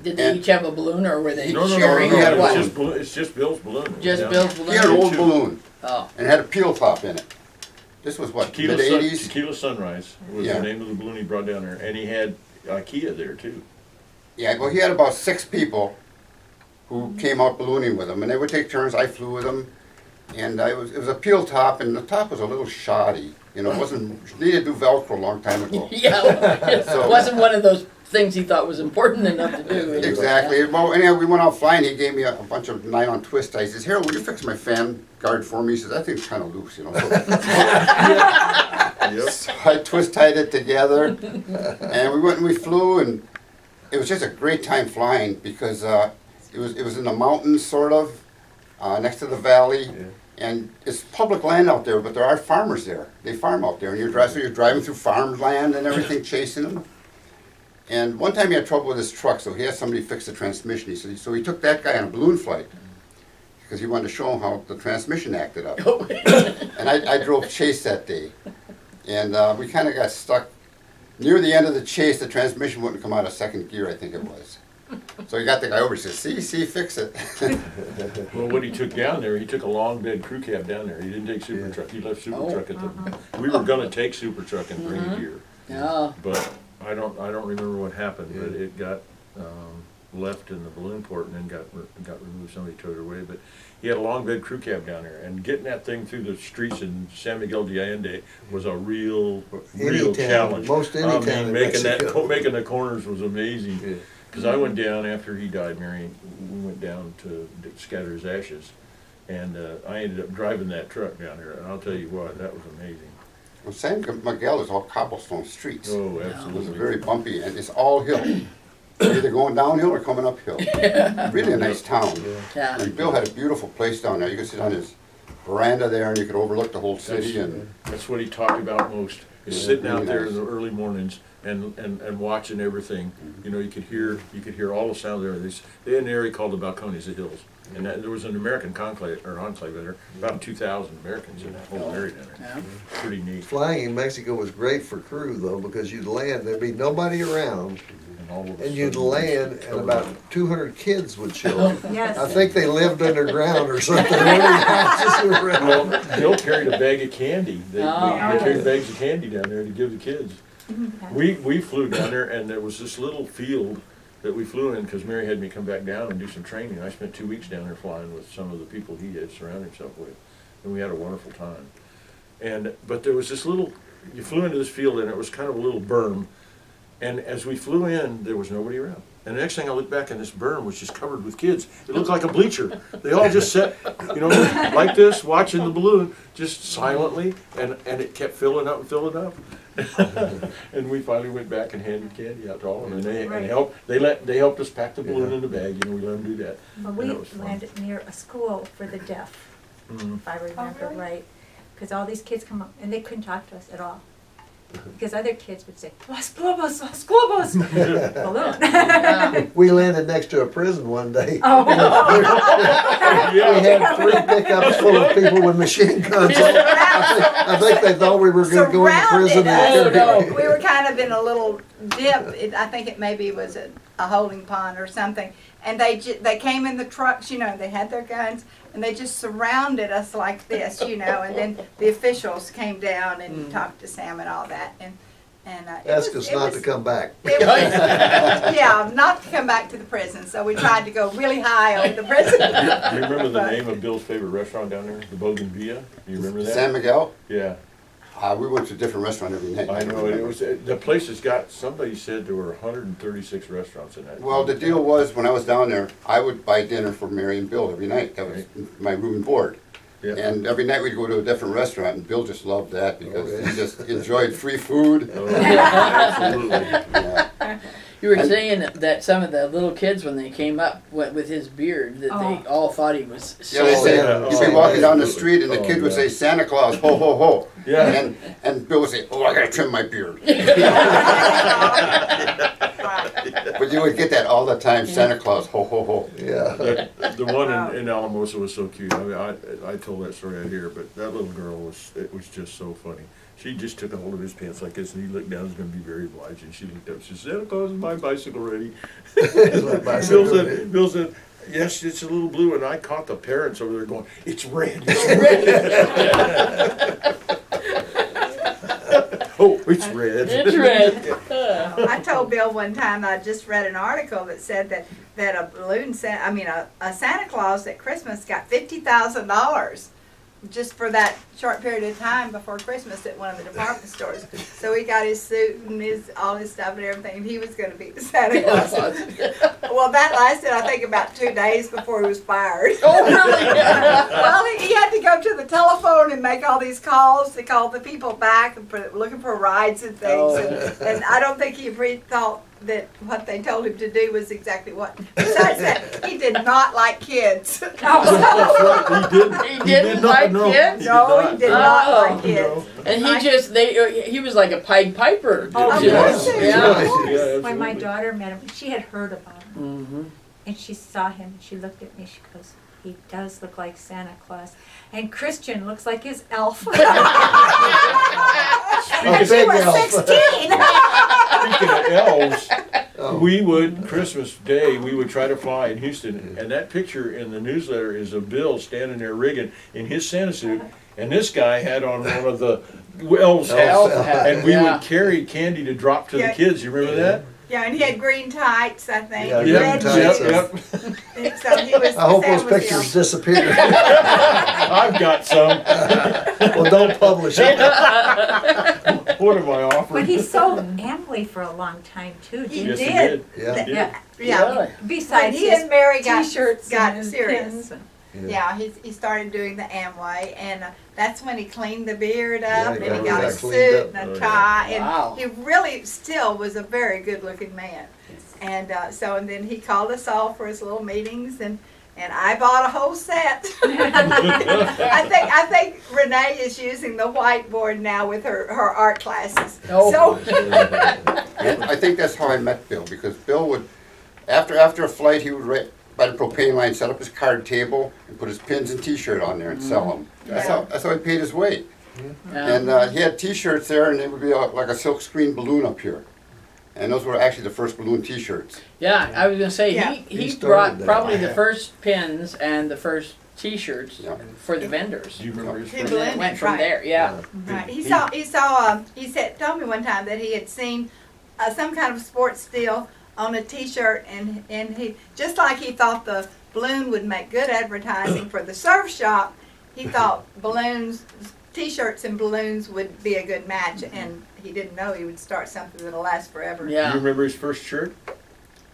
did they each have a balloon or were they No, sharing no, or no, what? It's just Bill's balloon. Just Yeah. Bill's He had an balloon? old balloon, Oh, and it had a peel top in it. This was what, Tequila, mid-80s? Tequila Sunrise was Yeah. the name of the balloon he brought down there, and he had IKEA there too. Yeah, well, he had about 6 people who came out ballooning with him, and they would take turns. I flew with them, and it was a peel top, and the top was a little shoddy. It needed to do Velcro a long time ago. yeah. It So- wasn't one of those things he thought was important enough to do. Exactly. Well, anyhow, we went out flying. He gave me a bunch of nylon twist ties. He says, "Harold, will you fix my fan guard for me?" He says, "That thing's kind of loose, So, Yep. so I twist tied it together, and we went and we flew, and it was just a great time flying because it was in the mountains, sort of, next to the valley. Yeah. And it's public land out there, but there are farmers there. They farm out there, and you're driving through farmland and everything, chasing them. And one time he had trouble with his truck, so he had somebody fix the transmission. So he took that guy on a balloon flight because he wanted to show him how the transmission acted up. And I drove chase that day, and we kind of got stuck near the end of the chase, the transmission wouldn't come out of second gear, I think it was. So he got the guy over and said, see, fix it. Well, what he took down there, he took a long bed crew cab down there. He didn't take Super Truck. He left Super Truck at the. We were gonna take Super Truck and bring it here, Yeah. but I don't remember what happened. But it got left in the balloon port and then got removed. Somebody towed it away. But he had a long bed crew cab down there, and getting that thing through the streets in San Miguel de Allende was a real Any town, challenge. most any town in making Mexico. making the corners was amazing. Yeah. Because I went down after he died, Mary, we went down to scatter his ashes, and I ended up driving that truck down there, and I'll tell you what, that was amazing. Well, San Miguel is all cobblestone streets. Oh, It's absolutely. very bumpy, and it's all hill. You're either going downhill or coming uphill. Really a nice town. Yeah. And Bill had a beautiful place down there. You could sit on his veranda there, and you could overlook the whole city. And That's what he talked about most, is sitting out there in the early mornings and watching everything. You know, you could hear all the sound there. They had an area called the Balcones, the hills. And there was an American enclave there, about 2,000 Americans in that whole area down there. Yeah. Pretty neat. Flying in Mexico was great for crew though, because you'd land, there'd be nobody around, And all of a and you'd sudden, land, it's and covered about up. 200 kids would show up. Yes. I think they lived underground or something. Well, Bill carried a bag of candy. They Oh. carried bags of candy down there to give the kids. We flew down there, and there was this little field that we flew in because Mary had me come back down and do some training. I spent 2 weeks down there flying with some of the people he had surrounded himself with, and we had a wonderful time. But there was this little, you flew into this field, and it was kind of a little berm, and as we flew in, there was nobody around. And the next thing I looked back, and this berm was just covered with kids. It looked like a bleacher. They all just sat, you know, like this, watching the balloon, just silently, and it kept filling up and filling up. And we finally went back and handed candy out to all of them, and they helped us pack the balloon in the bag. You know, we let them do that. Well, And we that was fun. landed near a school for the deaf, if I remember really? right. Because all these kids come up, and they couldn't talk to us at all. Because other kids would say, Las Globos, balloon. We landed next to a prison one day. Oh. We had 3 pickups full of people with machine guns. I think they thought we were going to go into prison. Surrounded us. And We were kind of in a little dip. I think it maybe was a holding pond or something. And they came in the trucks, you know, they had their guns, and they just surrounded us like this, you know. And then the officials came down and talked to Sam and all that. And asked us not to come back. It was, yeah, not to come back to the prison. So we tried to go really high over the prison. Do you remember the name of Bill's favorite restaurant down there? The Bougainvillea? Do you remember that? San Miguel, Yeah. we went to a different restaurant every night. I know, it was, the place has got, somebody said there were 136 restaurants in that. Well, the deal was, when I was down there, I would buy dinner for Mary and Bill every night. That was my room and board. Yeah. And every night we'd go to a different restaurant, and Bill just loved that because Okay. he just enjoyed free food. Oh, absolutely. Yeah. You were saying that some of the little kids, when they came up with his beard, that they all thought he was Yeah, they say, yeah. you'd be walking down the absolutely. street and the Oh, kid would yeah. say, Santa Claus, ho, ho, ho. Yeah. And Bill would say, oh, I gotta trim my beard. But you would get that all the time, Santa Claus, ho, ho, ho. Yeah. The one in Alamosa was so cute. I mean, I told that story out here, but that little girl it was just so funny. She just took a hold of his pants like this, and he looked down, was going to be very obliging. She looked up, she said, Santa Claus, is my bicycle ready? Bill said, yes, it's a little blue, and I caught the parents over there going, it's red, it's red. Oh, it's red. It's red. I told Bill one time, I just read an article that said that a balloon, a Santa Claus at Christmas got $50,000 just for that short period of time before Christmas at one of the department stores. So he got his suit and all his stuff and everything, and he was going to be the Santa Claus. Well, that lasted, I think, about 2 days before he was fired. Oh, really? Well, he had to go to the telephone and make all these calls to call the people back and looking for rides and things. Oh. And I don't think he really thought that what they told him to do was exactly what. Besides that, he did not like kids. That's right, he didn't. He didn't like kids? No, he did not Oh, like kids. And he was like a Pied Piper. Oh, you know? was he? Yeah. Yeah, When my absolutely. daughter met him, she had heard about him. Mm-hmm. And she saw him, and she looked at me, she goes, he does look like Santa Claus. And Christian looks like his elf. A And she big was elf. 16. speaking of elves, Oh. we would, Christmas Day, we would try to fly in Houston, and that picture in the newsletter is of Bill standing there rigging in his Santa suit, and this guy had on one of the elves' Elf hats, hat. and we Yeah. would carry candy to drop to the Yeah. kids. You remember that? Yeah, and he had green tights, I think. Yeah, and green red tights, shoes. Yep. So he was. I hope Sam those was the pictures elf. disappear. I've got some. Well, don't publish it. What am I offering? But he sold Amway for a long time too, He didn't Yes, he? he did. Yeah. He did. Yeah. Yeah. Really? Besides When he his and Mary got t-shirts got and his serious. pins. And, Yeah, he started doing the Amway, and that's when he cleaned the beard Yeah, up, he and he got got a cleaned suit up. and Oh, a yeah. tie, Wow. and he really still was a very good-looking man. And and then he called us all for his little meetings, and I bought a whole set. I think Renee is using the whiteboard now with her art classes. Oh. So I think that's how I met Bill, because Bill would, after a flight, he would by the propane line, set up his card table and put his pins and T-shirt on there and sell them. That's how he paid his way. And he had T-shirts there, and they would be like a silk screen balloon up here. And those were actually the first balloon T-shirts. Yeah, I was gonna say Yeah. he He started brought that. probably the first pins and the first T-shirts Yeah. for the vendors. Do you remember his He first? And then it blended, went from right. there. Yeah. right. He told me one time that he had seen some kind of sports deal on a T-shirt, and he, just like he thought the balloon would make good advertising for the surf shop, he thought balloons, T-shirts and balloons would be a good match, and he didn't know he would start something that'll last forever. Do you Yeah. remember his first shirt?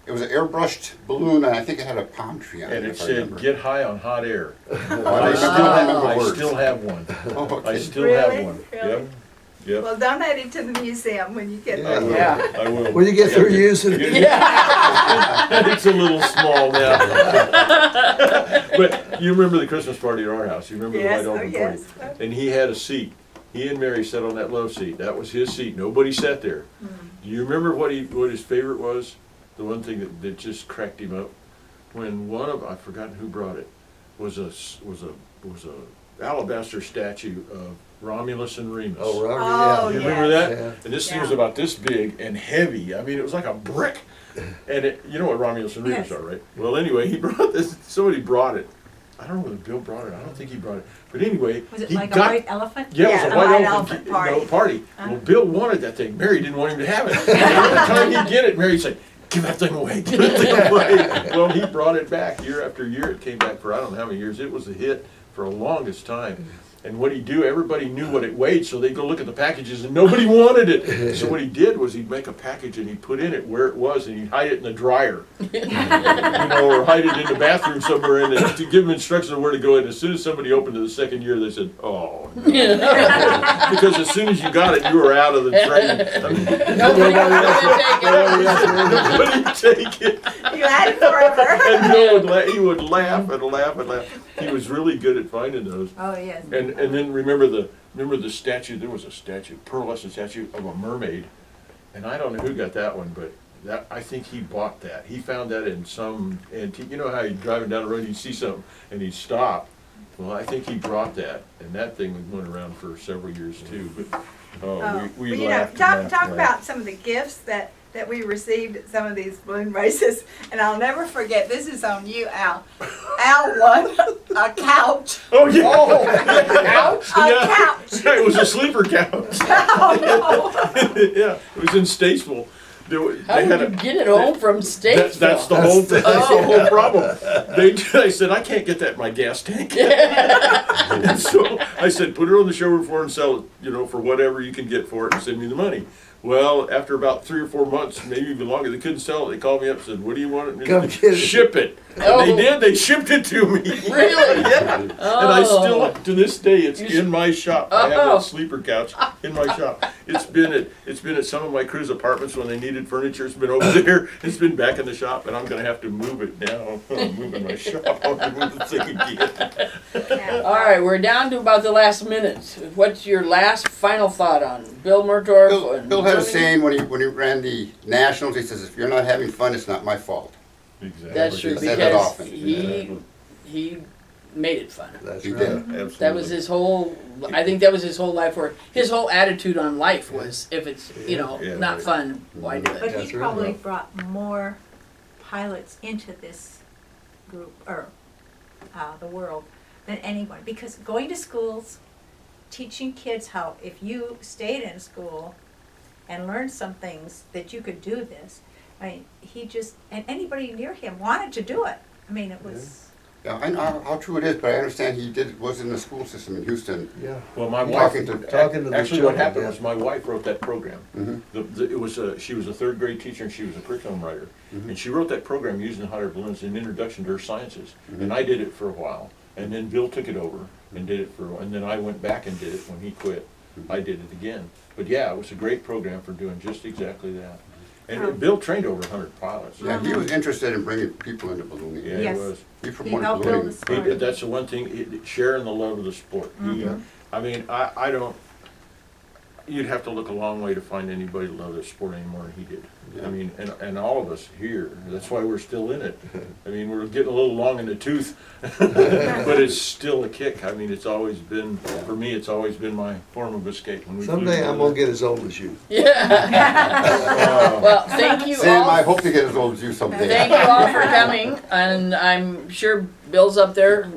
It was an airbrushed balloon, and I think it had a palm tree on it. And it if I said, remember. "Get high on hot air." I I still remember I words. still have one. Oh, I okay. still Really? have one. Really? Yep. Yep. Well, donate it to the museum when you get Yeah. I there. will. Yeah. I will. When you get through using it. Yeah. It's a little small now. But you remember the Christmas party at our house? You remember Yes, the oh white open yes. party? And he had a seat. He and Mary sat on that love seat. That was his seat. Nobody sat there. Do you remember what his favorite was? The one thing that just cracked him up when I've forgotten who brought it was a alabaster statue of Romulus and Remus. Oh, Robert, Oh, yeah. You remember that? Yeah. And this thing was Yeah. about this big and heavy. I mean, it was like a brick. And you know what Romulus and Remus Yes. are, right? Well, anyway, he brought this. Somebody brought it. I don't know whether Bill brought it. I don't think he brought it. But anyway, was it he like a got. white elephant? Yeah, it Yeah, was the a white white elephant elephant party. Uh-huh. Well, Bill wanted that thing. Mary didn't want him to have it. Every time he'd get it, Mary'd say, "Give that thing away, give that thing away." Well, he brought it back year after year. It came back for I don't know how many years. It was a hit for the longest time. And what he'd do, everybody knew what it weighed, so they'd go look at the packages, and nobody wanted it. So what he did was he'd make a package, and he'd put in it where it was, and he'd hide it in the dryer. Or hide it in the bathroom somewhere, and to give them instructions on where to go. And as soon as somebody opened it the second year, they said, "Oh, no." Because as soon as you got it, you were out of the train. I mean, Nobody nobody take it. You had it forever. And Bill he would laugh and laugh and laugh. He was really good at finding those. Oh, yes. And then remember the statue. There was a statue, pearlescent statue of a mermaid, and I don't know who got that one, but I think he bought that. He found that in some antique. You know how you're driving down the road, you see something, and he'd stop. Well, I think he brought that, and that thing went around for several years too. But we But, you know, laughed. and talk laughed. about some of the gifts that we received at some of these balloon races, and I'll never forget. This is on you, Al. Al won a couch. Oh yeah. Couch? A Yeah. couch. It was a sleeper couch. Oh, Yeah, it was in Statesville. How did you get it home from Statesville? That's the whole thing. That's the whole problem. I said, I can't get that in my gas tank. And so I said, put it on the showroom floor and sell it, for whatever you can get for it and send me the money. Well, after about 3 or 4 months, maybe even longer, they couldn't sell it. They called me up and said, "What do you want?" And Come they get it. Ship it. And Oh. they did. They shipped it to me. Really? Yeah. And I still, to this day, it's in my shop. I have that sleeper couch in my shop. It's been at some of my crew's apartments when they needed furniture. It's been over there. It's been back in the shop, and I'm going to have to move it now. I'm moving my shop. I'm going to move the thing again. yeah. All right, we're down to about the last minute. What's your last final thought on Bill Murtorff? Bill had a saying when he ran the Nationals. He says, "If you're not having fun, it's not my fault." Exactly. That's true He said that because often. he made it fun. That's He right. did. Absolutely. That was his whole. I think that was his whole life work. His whole attitude on life was, if it's Yeah, not right. fun, why do But it? That's he right. probably brought more pilots into this group, or the world, than anyone. Because going to schools, teaching kids how, if you stayed in school and learned some things, that you could do this. I mean, he just, and anybody near him wanted to do it. I mean, it was, Yeah, I know how true it is, but I understand he was in the school system in Houston. Yeah. Well, my wife, Talking to- talking to the actually what children, happened yeah. was my wife wrote that program. Mhm. It was she was a third grade teacher and she was a curriculum writer. Mhm. And she wrote that program using hot air balloons, an introduction to earth sciences. And I did it for a while. And then Bill took it over and did it for a while. And then I went back and did it when he quit. I did it again. But yeah, it was a great program for doing just exactly that. And Bill trained over 100 pilots. Yeah, he was interested in bringing people into ballooning. Yeah, Yes. he was. He he promoted helped build ballooning. the sport. That's the one thing, sharing the love of the sport. I mean, I don't, you'd have to look a long way to find anybody to love the sport any more than he did. I mean, and all of us here, that's why we're still in it. I mean, we're getting a little long in the tooth, but it's still a kick. I mean, it's always been, for me, it's always been my form of escape. When we flew Someday I'm together. gonna get as old as you. Yeah. Well, thank you Sam, I all. hope to get as old as you someday. Thank you all for coming, and I'm sure Bill's up there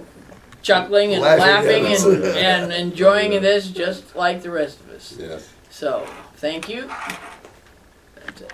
chuckling and Laughing laughing at us. and enjoying this just like the rest of us. Yes. So, thank you. That's it.